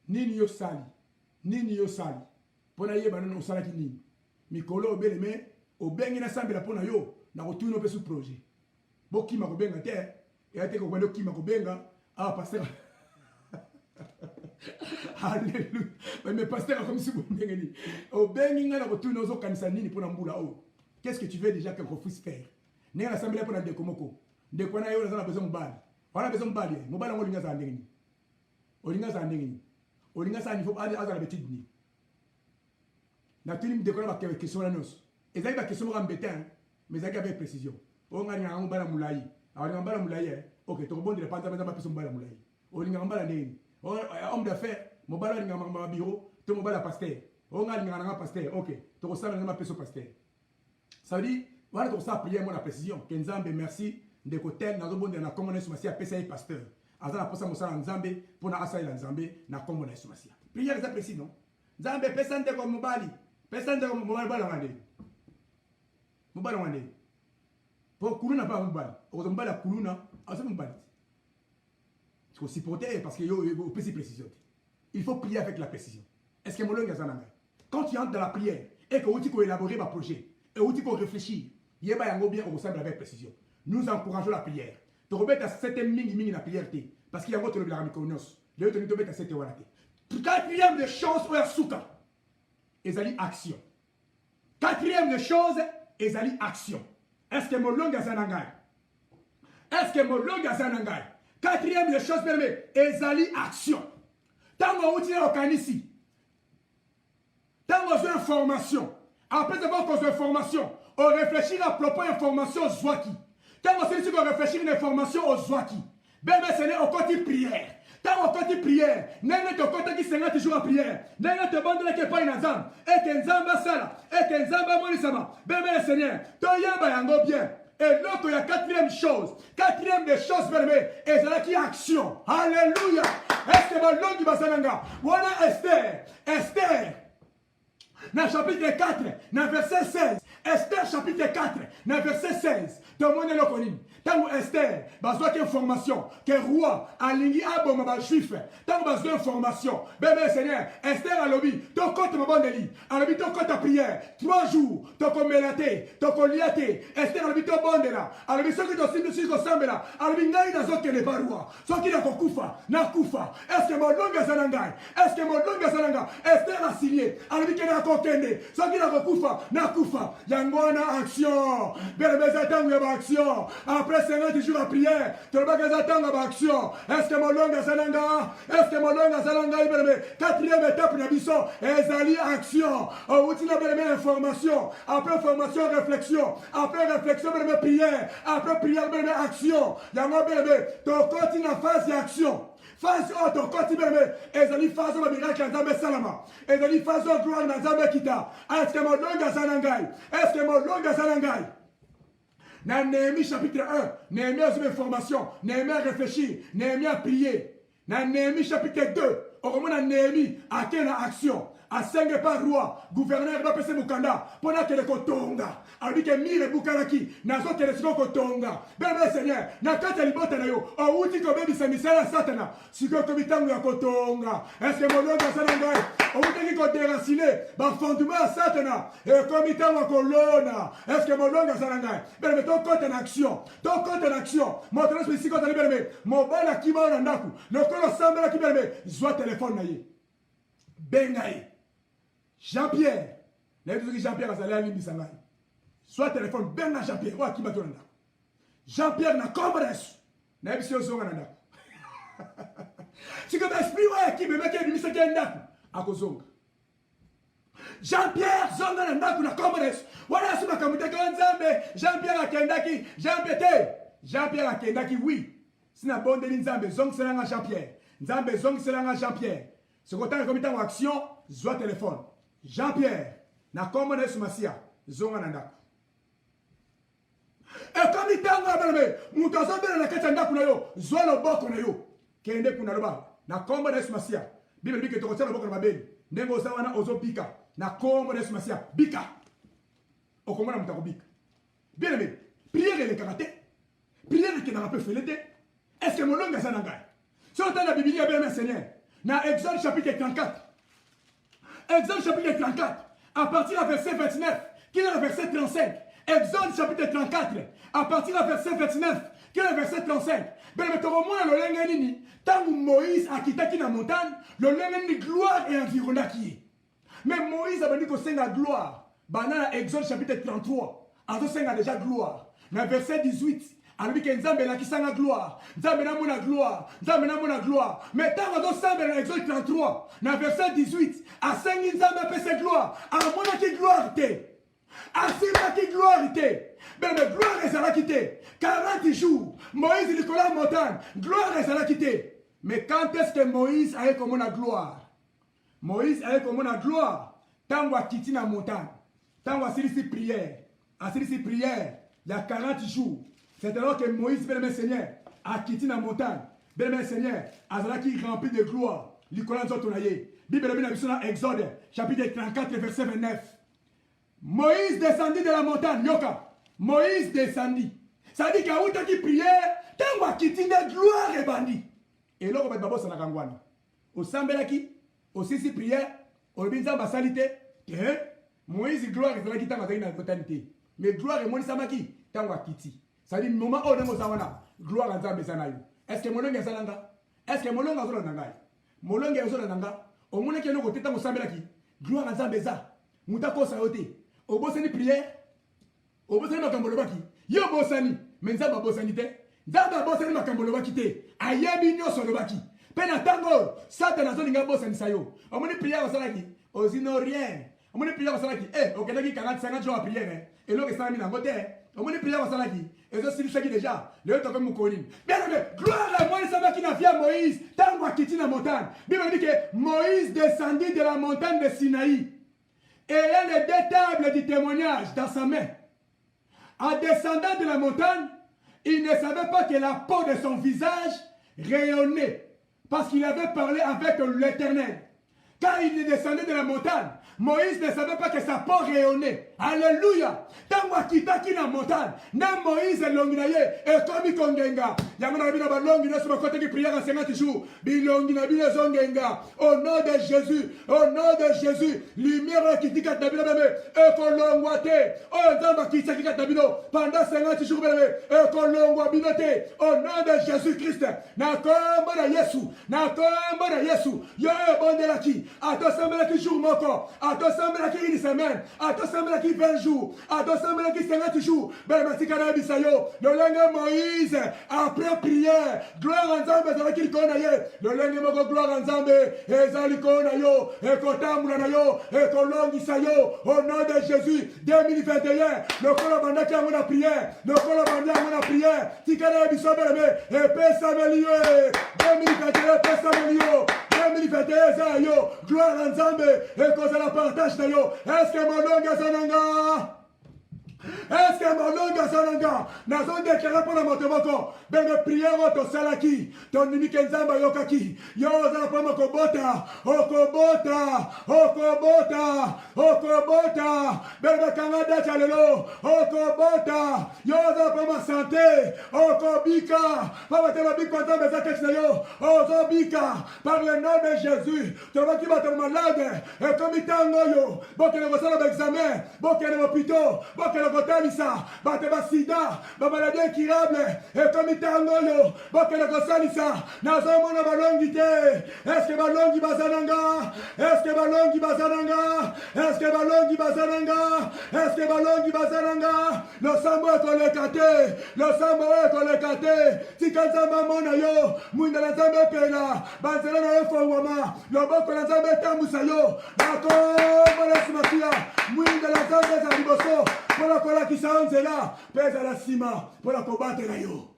nini yo sali, pona ye banon o sala ki nini, mikolo bien aimé, o bengi na sambe la pona yo, na ko tout no pesu projet. Boki ma ko benga te, et ate ko kwendo ki ma ko benga, ah pasteur. Alléluia. Mais pasteur, comme si vous m'avez au Benginga, la retourne aux Kansanini pour l'amboula. Qu'est-ce que tu veux déjà qu'un refus faire? N'est pas l'assemblée pour la décomoko. De quoi on a besoin de balle. On a besoin de balle. Mon balle, on a zandini. On a zandini. On a zandini. Il faut aller à la petite nuit. La tenue de quoi on a question la noce. Et ça, il y a question embêtée, mais ça, il y a précision. On a un balle à moulaï. Alors, un balle à moulaï. Ok, tu rebondis, pas de balle à moulaï. On a un balle à néni. Homme d'affaires, mon ballon est dans bureau, tu mon ballon pasteur. On a un pasteur, ok. Tu ressembles à un pasteur. Ça veut dire, voilà, tu ressembles à prier la précision. Kenzambe, merci. De côté, nous avons dit que nous avons dit que pasteur. Avant la posa mosa nzambe pour na asa ila nzambe na kombo na Yesu. Prière est précis non. Nzambe pesante comme mobali. Pesante comme mobali bala wande. Mobali wande. Pour kuluna pas mobali. Ozo mobali kuluna, asa mobali. Il faut s'y porter parce qu'il y a une précision. Il faut prier avec la précision. Est-ce que mon langue est en anglais? Quand tu entres dans la prière et que tu peux élaborer ma projet et que tu peux réfléchir, il y a bien au sein avec précision. Nous encourageons la prière. Tu remets à 7 minutes la prière parce qu'il y a un autre de la Mikonos. Le autre tu mets à 7 heures. Quatrième des choses, c'est souka. Ezali action. Quatrième des choses, ezali action. Est-ce que mon langue est en anglais? Est-ce que mon langue est en anglais? Quatrième des choses, ezali action. Tant qu'on utilise au canisi, tant qu'on a une formation, après avoir qu'on a une formation, on réfléchit à propos d'information aux Zwaki. Tant qu'on sait qu'on réfléchit à une information aux Zwaki. Ben, ce n'est au côté prière. Tant au côté prière, n'est-ce pas au côté qui 50 jours à prière, n'est-ce pas bande qui pas une azam, et que nzamba sala, et que nzamba monisama. Ben, Seigneur, toi yamba yango bien. Et l'autre, il y a quatrième chose. Quatrième des choses, et c'est là qui action. Alléluia. Est-ce que ma langue va s'en voilà Esther. Esther. Dans le chapitre 4, dans le verset 16. Esther, chapitre 4, dans le verset 16. Tout le monde est là. Tant que Esther, besoin d'information, que roi, aligné à bon, ma juif. Tant que besoin d'information. Bébé Seigneur, Esther a lobby, ton compte ma bonne lit. A lobby ton compte à prière. 3 jours, ton compte mélaté, ton compte liaté. Esther a lobby ton bon de là. A lobby ceux qui sont signes de ensemble là. A lobby n'aille dans autres que les barois. Ceux qui n'ont pas koufa, n'a koufa. Est-ce que mon langue est sanangai? Est-ce que mon langue est sanangai? Esther a signé. A lobby qu'elle a contenu. Ceux qui n'ont pas koufa, n'a koufa. Yangwana action. Bien-aimé, attendre ma action. Après 50 jours à prière, tu ne vas pas attendre ma action. Est-ce que mon long Salanga? Est-ce que mon long Salanga? Bien-aimé, quatrième étape, Nabiso, Ezali action. Oh, tu n'as pas les informations. Après formation, réflexion. Après réflexion, bien-aimé, prière. Après prière, bien-aimé, action. Yangwa, bien-aimé, ton continue en phase d'action. Phase autre, continue, ezali phase au miracle Nzambe salama. Ezali phase au gloire Nzambe kita. Est-ce que mon longa sanangai? Est-ce que mon longa sanangai? Dans Néhémie chapitre 1, Néhémie a une formation, Néhémie a réfléchi, Néhémie a prié. Dans Néhémie chapitre 2, au moment où Néhémie a quelle action? A 5 par roi, gouverneur va passer Mukanda, pendant que le Kotonga, a dit que Mire Bukaraki, Nazo Telesco Kotonga, ben Seigneur, Nakata Libota Nayo, o Uti Kobebi Samisala Satana, Siko Kobitangu ya Kotonga, est-ce que mon nom est Sanangai, o Uti Ko déraciné, ba fondement à Satana, et Komitangu à Colonna, est-ce que mon nom est Sanangai, ben ton compte en action, mon transmission ici quand on est mon bal à Kima Nandaku, le colo Sambela Kiberme, Zoa téléphone Naye, Bengaï. Jean-Pierre, Jean-Pierre a allé à soit téléphone, ben à Jean-Pierre, ou à qui m'attend. Jean-Pierre n'a pas de n'a pas de son. Si comme esprit, ouais, qui me met qui est mis à cause Jean-Pierre, Zonga n'a pas de voilà, c'est ma communauté Jean-Pierre a Kendaki, Jean-Pierre a Kendaki, oui. C'est la bonne de l'Inzambe, Zong c'est là Jean-Pierre. Nzambe Zong c'est là Jean-Pierre. Ce qu'on a comité en action, soit téléphone. Jean-Pierre, na commande sumasia, zonga nanda. Et comme il t'a envoyé, mutazo bela na katanda kuna yo, zoa lo boko na yo, kende kuna loba, na commande sumasia. Bible dit que tu retiens le boko na babeli, nengo sawana ozo bika, na commande sumasia, bika. O komona mutako bika. Bien aimé, prière le karaté, prière qui n'a pas fait l'été. Est-ce que mon long est sanangai? Si on t'a la Bible, bien Seigneur, na Exode chapitre 34. Exode chapitre 34, à partir du verset 29, qui est le verset 35. Exode chapitre 34, à partir du verset 29, qui est le verset 35. Mais le moins le lenganini, tant que Moïse a quitté la montagne, le lenganini gloire et environnement qui est. Mais Moïse a dit que c'est la gloire. Dans Exode chapitre 33, c'est déjà gloire. Dans le verset 18, alors que Nzambe la kisanga gloire, Nzambe na mona gloire, Nzambe na mona gloire. Mais tant que Nzambe dans Exode 33, dans verset 18, à 5 Nzambe peut se gloire, à mona qui gloire té, à Simba qui gloire té. Mais gloire est la quitté. 40 jours, Moïse il colle la montagne, gloire est la quitté. Mais quand est-ce que Moïse a eu comme la gloire? Moïse a eu comme la gloire. Tant qu'on quitte la montagne, tant qu'on a ici prière, il y a 40 jours. C'est alors que Moïse, bien Seigneur, a quitté la montagne. Bien Seigneur, Azala qui remplit de gloire. Nicolas Zotonaye. Bible dans Exode, chapitre 34, verset 29. Moïse descendit de la montagne. Yoka. Moïse descendit. Ça dit qu'à outa qui priait, tant qu'on quitté la gloire et bandit. Et là, on va être babos à la gangouane. Au Sambelaki, au Sissi prière, au Binza Basalite, Moïse gloire et Zalaki Tamazaï dans la totalité. Mais gloire et Moïse Samaki, tant qu'on quitté. Ça dit, moment où on est gloire à Nzambe Sanayo. Est-ce que mon long est Salanga? Est-ce que mon long est Zolananga? Mon long est Zolananga? Au moment où on est côté de Sambelaki, gloire à Nzambe Sa. Moutako Saote. Au Bossani prière, au Bossani Makambolobaki. Yo Bossani, mais Nzamba Bossanité. Nzamba Bossani Makambolobaki te. Ayabi Nyo Solobaki. Penatango, Satan a Zolinga Bossani Sayo. Au moment où prière au Salaki, au Zinorien. Au moment où prière au Salaki, au Kenaki 45 jours à prière. Et l'autre est sans mine en côté. Au moment où prière au Salaki. Et ça, c'est le déjà. Le autre comme Moukolim. Bien aimé, gloire à Moïse, ça va qui n'a fait à Moïse. Tant qu'on a quitté la montagne. Bible dit que Moïse descendit de la montagne de Sinaï. Et il a les deux tables du témoignage dans sa main. En descendant de la montagne, il ne savait pas que la peau de son visage rayonnait. Parce qu'il avait parlé avec l'Éternel. Quand il descendait de la montagne, Moïse ne savait pas que sa peau rayonnait. Alléluia. Tant qu'on a quitté la montagne, Moïse est l'ongnaye et comme il kongenga. yango na bino balongi nyonso bakote ki prière en 50 jours bilongi na bino ezongenga au nom de Jésus, au nom de Jésus, lumière ekiti kati na bino bebe ekolongwa te oyo nzambe akitisaki kati na bino pendant 50 jours bebe ekolongwa bino te au nom de Jésus Christ na kombo na Yesu, na kombo na Yesu yo ebondelaki atosambelaki jour moko atosambelaki une semaine atosambelaki 20 jours atosambelaki 50 jours bebe matika na yebisa yo lolenge Moïse après prière gloire en Nzambe ezalaki likolo na ye lolenge moko gloire en Nzambe eza likolo na yo ekotambola na yo ekolongisa yo au nom de Jésus 2021 lokolo bandaki yango na prière lokolo bandi yango na prière tika na yebiso beleme epesameli yo 2021 epesameli yo 2021 eza yo gloire en Nzambe ekozala partage na yo est-ce que molongi eza nanga? Est-ce que mon nom Gazananga n'a pas déclaré pour la motomoko? Ben de prière au salaki, ton unique nzamba yokaki, yoza pour ma kobota, okobota, okobota, okobota, ben de Canada chalelo, okobota, yoza pour ma santé, okobika, par la bika dans mes actions, okobika, par le nom de Jésus, tu vas qui va te malade, et comme il t'a envoyé, bon que le ressorts d'examen, bon que le hôpital, bon que le kotalisa bateba sida bamaladi incurable ekomitango yo bokele kosalisa nazomona balongi te. Est-ce que balongi bazananga? Est-ce que balongi bazananga? Est-ce que balongi bazananga? Est-ce que balongi bazananga? Losambo ekoleka te, losambo ekoleka te. Tika nzambe mona yo mwinda na nzambe pela banzela na yo fongwama loboko na nzambe etambusa yo nakombo Yesu Masiya mwinda na nzambe eza liboso pour kola kisa nzela pesa la sima pour la combattre na yo.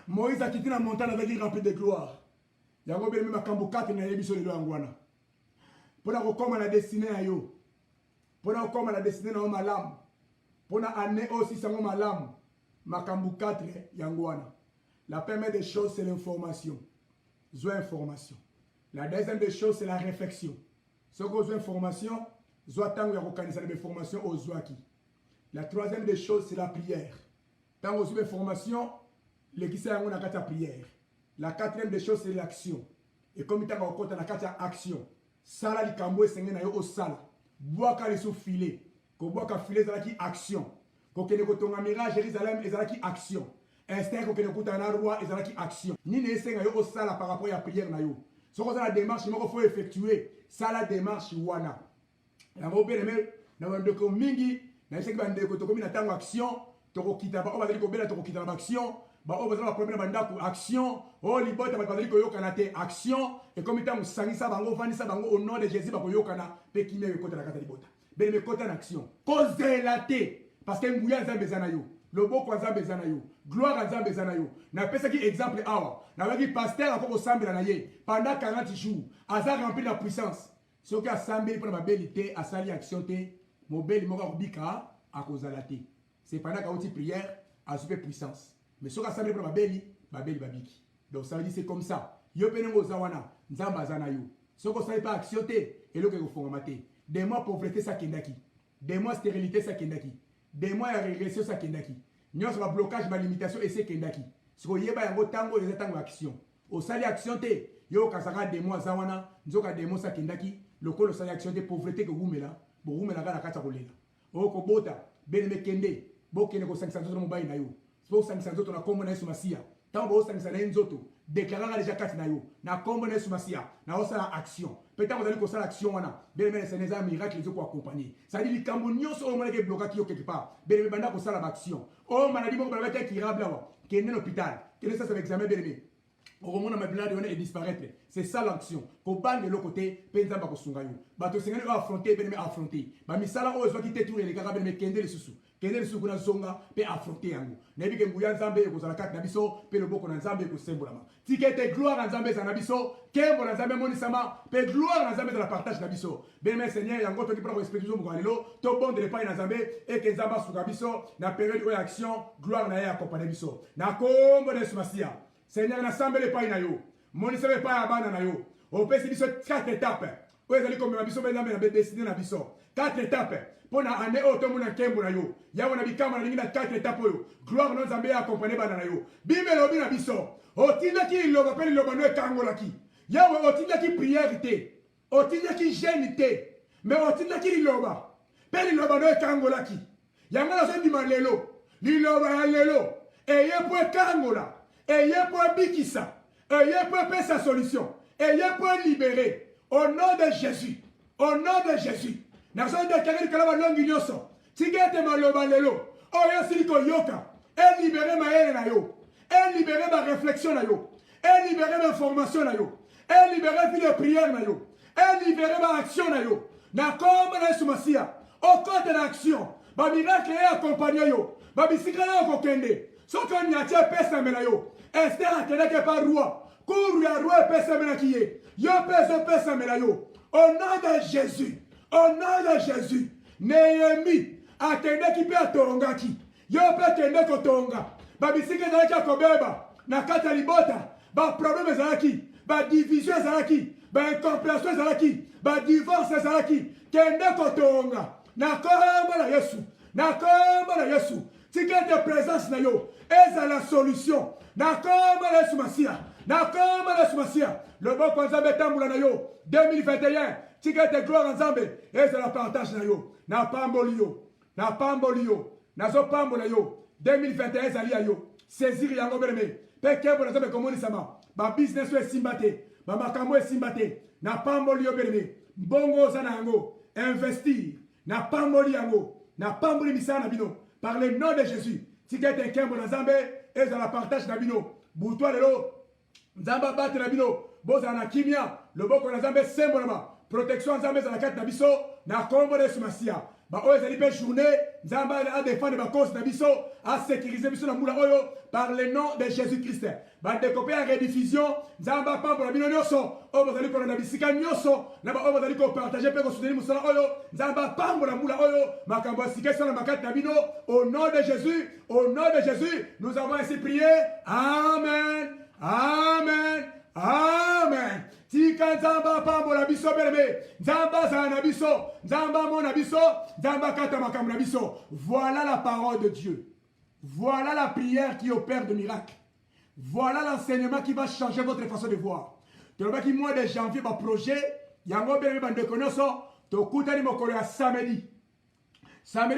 Moïse a quitté la montagne avec une remplie de gloire. Yango bele makambo 4 na yebiso lelo angwana. Pour la kokoma na destinée na yo. Pour la kokoma na destinée na malamu. Pour la année aussi sango malamu. Makambo 4 yangwana. La première des choses c'est l'information. Zoa information. La deuxième des choses c'est la réflexion. Ce que zoa information la troisième des choses, c'est la prière. Tant que vous avez formation, la prière. La quatrième des choses, c'est l'action. Et comme il y a une action, sala li kambo esenge na yo o sala. Boaka les sous filet. Ko boaka filet zalaki action. Ko kene ko tonga mirage Jérusalem ezalaki action. Instinct ko kene kutana roi ezalaki action. Ni ne esenga yo o sala par rapport à la prière na yo. Ce que la démarche il faut effectuer. Ça la démarche wana. Yango beleme na bandeko mingi na eseki bandeko tokomi na tango action tokokita ba obazali kobela tokokita na action ba obazali ba problème bandako action o libota ba bazali koyokana te action et comme tango sangisa bango vanisa bango au nom de Jésus ba koyokana pe kimé ko kota na kata libota beleme kota na action kozela te parce que nguya nzambe zana yo loboko nzambe zana yo gloire nzambe zana yo na pesa ki exemple awa na waki pasteur akoko sambela na ye pendant 40 jours aza rempli la puissance. Ce qui a semblé pour la belle à sali action te, mon bel moko bika à cause de la té. C'est pendant qu'il y a prière à super puissance. Mais ce qui a semblé pour la belle babiki. Donc ça veut dire c'est comme ça. Yo penengo zawana, nzamba zana yo. Ce qui a pas action te, et le que vous faites des mois pauvreté ça kendaki, des mois stérilité ça kendaki, des mois régression ça kendaki. Nyos va blocage ma limitation et c'est kendaki. Ce qui yeba yango tango les tango action. Au sali action te, yo kasaka des mois zawana, nzoka des mois ça kendaki. Le col de action de pauvreté que vous mettez là, vous mettez là la carte à rouler. Au Kobota, Beneme Kende, Bokene ko 500 autres mobile na yo. So 500 autres na kombo na Sumasia. Tant bo 500 autres déclarer déjà carte na yo. Na kombo na Sumasia. Na osala action. Peut-être vous allez ko sala action wana. Beneme c'est des miracles les ko accompagner. Ça dit les cambonios so mo ke bloquer yo quelque part. Beneme banda ko sala action. Oh maladie mo ko ba ki irable wa. Kende l'hôpital. Kende ça c'est examen beneme. Au moment où ma blade est disparaître, c'est ça l'action. Qu'on banne de l'autre côté, penza ba ko sunga yo. Bato sengani affronter, beneme affronter. Ba misala o zo ki teture les gars beneme kende le susu. Kende le susu kuna zonga pe affronter yango. Nebi ke nguya nzambe ko zala kat na biso, pe le boko na nzambe ko sembolama. Tikete gloire na nzambe za na biso, kembo na nzambe moni sama, pe gloire na nzambe za la partage na biso. Beneme Seigneur yango to ki prendre expression mo lelo, to bon de pas na nzambe et que nzamba suka biso na période de action, gloire na ya accompagner biso. Na kombo de Sumasia. Seigneur, na sambe le pain na yo. Moni sebe pa abana na yo. Au pesi biso 4 étapes. oyo ezali komema biso mpe nzambe na bedesine na biso 4 étapes mpo na ane oyo tomona nkembo na yo yango na bikambo nalingi na 4 étapes oyo gloire no nzambe akompagne bana na yo bible elobi na biso otindaki liloba mpe liloba no ekangolaki yawe otindaki priere te otindaki jeune te me otindaki liloba mpe liloba no ekangolaki yango nazondima lelo liloba ya lelo eye mpo ekangola eye mpo ebikisa eye mpo epesa solution eye mpo elibere au nom de Jésus au nom de Jésus nazondekele likala balongi nyonso tika ete maloba lelo oyo esili koyoka elibere mayele na yo elibere bareflexion na yo elibere bainformation na yo elibere vie de prière na yo elibere baaction na yo na kombo na Yesu Masiya okote na action bamiracle eaccompagne yo babisika na yo kokende soki oniatie epesamela yo Esther akendeke pa roi kuru ya roi epesamelaki ye yo mpe ezopesamela yo au nom de Jésus au nom de Jésus Nehemi akendeki mpe atongaki yo mpe akende kotonga babisika ezalaki akobeba na kati ya libota baproblème ezalaki badivision ezalaki baincompréhension ezalaki badivorce ezalaki kende kotonga na kombo na Yesu na kombo na Yesu tika ete présence na yo ezala solution na kombo na Yesu Masiya na kombo na Yesu Masiya loboko nzambe etambola na yo 2021 tika ete gloire nzambe ezala partage na yo na pamboli yo nazopambola yo 2021 ezali ya yo saisir yango beleme mpe kembo na nzambe ekomonisama babusiness oyo esimba te bamakambo esimba te na pamboli yo beleme mbongo oza na yango investir na pamboli yango na pamboli misala na bino par le nom de Jésus tika ete nkembo na nzambe ezala partage na bino butwa lelo nzambe abate na bino bozala na kimia loboko na nzambe esembolama protection nzambe ezala kati na biso na kombo na Yesu Masiya baoyo ezali mpe journée nzambe adefendre bakosi na biso asécurize biso na mbula oyo par le nom de Jésus-Christ bandeko mpe ya rediffusion nzambe apambola bino nyonso oyo bozali kolanda bisika nyonso na baoyo bozali kopartage mpe kosoutenir mosala oyo nzambe apambola mbula oyo makambo ya sika esala makati na bino au nom de Jésus au nom de Jésus nous avons ainsi prié amen amen amen tika nzambe apambola biso beleme nzambe azala na biso nzambe amona biso nzambe akata makambo na biso voilà la parole de Dieu voilà la prière qui opère de miracles voilà l'enseignement qui va changer votre façon de voir tolobaki mois de janvier baprojet yango beleme bandeko nyonso tokutani mokolo ya samedi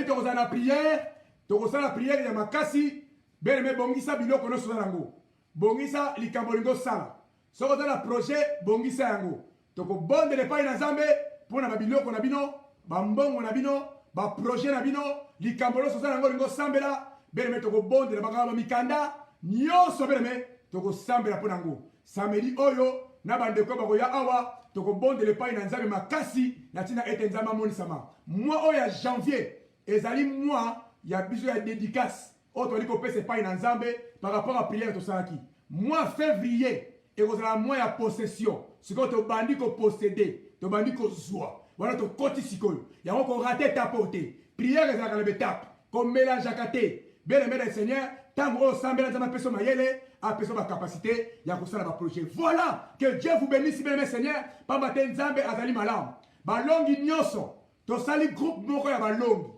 tokozala na prière tokosala prière ya makasi beleme bongisa biloko nyonso oza nango bongisa likambo olingi osala soki oza na projet bongisa yango tokobondela epai na nzambe mpo na babiloko na bino bambongo na bino baprojet na bino likambo nyonso oza nango olingi osambela beleme tokobondela bakanga bamikanda nyonso beleme tokosambela mpo nango samedi oyo na bandeko bakoya awa tokobondela epai na nzambe makasi na ntina ete nzambe amonisama mwa oyo ya janvier ezali mwa ya biso ya dédicace oyo tozali kopesa epai na nzambe par rapport à prière tosalaki mwa février ekozala mwa ya possession sikoyo tobandi koposede tobandi kozwa wana tokoti sikoyo yango korate etape oyo te prière ezalaka na betape komelangeaka te bien-aimé de Seigneur ntango oyo osambela nzambe apesa mayele apesa bacapacité ya kosala baprojet voilà que Dieu vous bénisse bien-aimé Seigneur pamba te nzambe azali malamu balongi nyonso tosali groupe moko ya balongi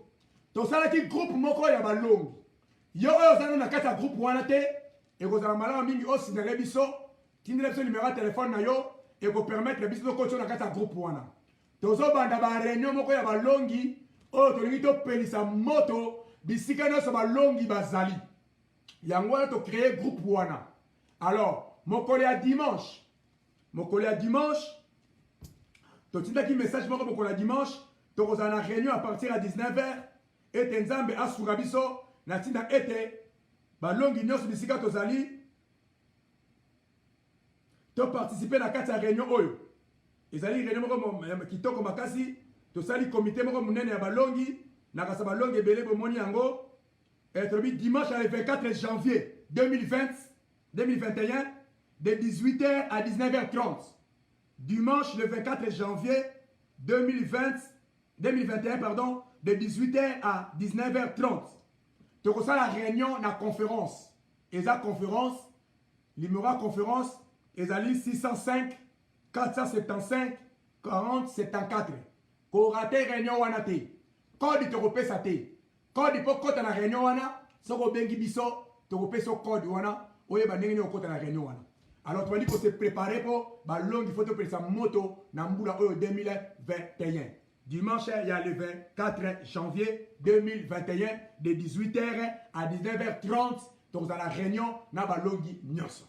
tosalaki groupe moko ya balongi yo oyo ozali na kati ya groupe wana te ekozala malamu mingi osindele biso tindela biso numéro ya telefone na yo ekopermettre biso tokotio na kati ya groupe wana tozobanda bareunion moko ya balongi oyo tolingi topelisa moto bisika nyonso balongi bazali yango wana tocreye groupe wana alors mokolo ya dimanche totindaki message moko mokolo ya dimanche tokozala na réunion à partir ya 19h ete nzambe asuka biso na ntina ete balongi nyonso bisika tozali toparticipe na kati ya réunion oyo ezali réunion moko kitoko makasi tosali comité moko monene ya balongi nakasa balongi ebele bomoni yango tolobi dimanche le 24 janvier 2021 de 18h à 19h30 dimanche le 24 janvier 2021 pardon de 18h à 19h30 tokosala réunion na conférence eza conférence numéro ya conférence ezali 605 475 4074 ko raté réunion wana te code to kopesa te code po kota na réunion wana soko bengi biso to kopesa code wana oyeba ndenge ni okota na réunion wana. Alors tu vas dire qu'on se préparer pour balongi photo pour sa moto na mbula oyo 2021. Dimanche, il y a le 24 janvier 2021 de 18h à 19h30 dans la réunion na balongi nyonso.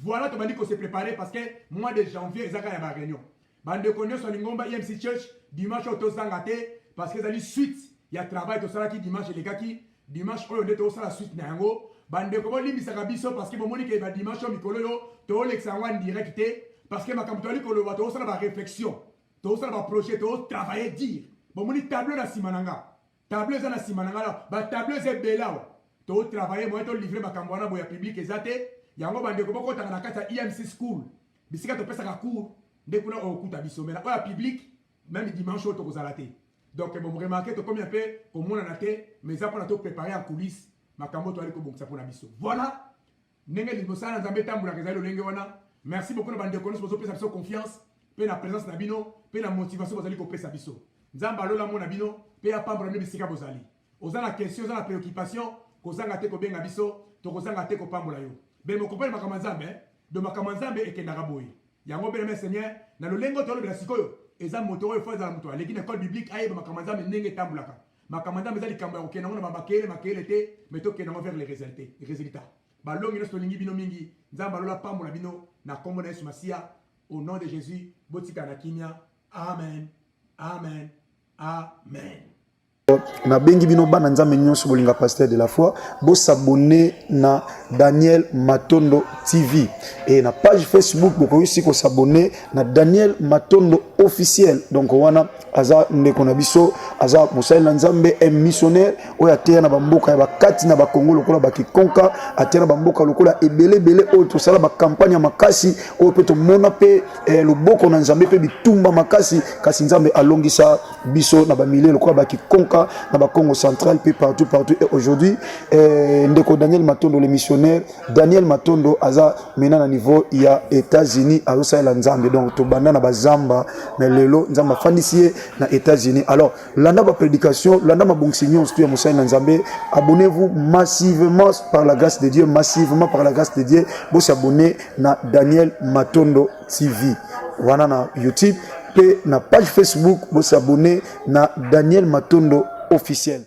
Voilà, tu vas dire qu'on se préparer parce que mois de janvier, il y a une réunion. Bande konyo so lingomba EMC Church dimanche au tozangate parce que ça dit suite, il y a travail to sala ki dimanche les gars qui dimanche oyo ndeto sala suite na yango. Bande ko limbisaka biso parce que bomoni ke ba dimanche mikolo yo to l'exangwa direct parce que makamto ali ko lo ba to sala ba réflexion. To sala ba projet to travailler dire. Bomoni tableau na simananga. Tableau za na simananga ba tableau ze belawa. To travailler moi to livrer makambo na boya public ezate. Yango bande ko boko tanga na kata EMC school. Bisika to pesa ka cours dès qu'on a okuta biso mais la public même dimanche to kozala te. Donc bon remarquez to combien peu comme on en a té mais ça pour na to préparer en coulisses makambo to ali ko bongisa pour na biso. Voilà. Nenge libosana nzambe tambula kezali lolenge wana. Merci beaucoup na bande ko nous poser biso confiance, pe na présence na bino, pe na motivation bozali ko pesa biso. Nzamba lola mona bino, pe ya pambra ne bisika bozali. Ozana question, ozana préoccupation, kozanga te ko benga biso, to kozanga te ko pambola yo. Ben mo comprendre makama nzambe, de makama nzambe ekendaka boye. Yango bele Seigneur, na lolengo to lo sikoyo, eza moto oyo fois za moto, leki na école biblique ayeba makama nzambe ndenge tambulaka. Makama nzambe eza likambo ya okenda ngona makele te, mais to kenda vers les résultats. Balongi no stolingi bino mingi, nzamba lola pambola bino na kombo na Yesu Masia, au nom de Jésus, botika na kimia. Amen. Amen. Amen. Na bengi bino bana nzambe nyonso bolinga pasteur de la foi bo s'abonner na Daniel Matondo TV et na page Facebook boko aussi ko s'abonner na Daniel Matondo officiel. Donc wana aza ndeko na biso aza mosali nzambe un missionnaire oya te na bamboka ya bakati na bakongo lokola bakikonka atia na bamboka lokola ebele oyo to sala ba campagne makasi oyo pe to mona pe loboko na nzambe pe bitumba makasi kasi nzambe alongisa biso na ba milieu lokola bakikonka na ba Congo central puis partout et aujourd'hui ndeko Daniel Matondo le missionnaire Daniel Matondo aza mena na niveau ya États-Unis azosa la nzambe donc to banda na bazamba mais lelo nzamba fandisier na États-Unis. Alors landa ba prédication landa ma bongsignon surtout ya mosali na nzambe, abonnez-vous massivement par la grâce de Dieu, massivement par la grâce de Dieu, vous s'abonner na Daniel Matondo TV wana na YouTube pe na page Facebook, vous s'abonner na Daniel Matondo officiel.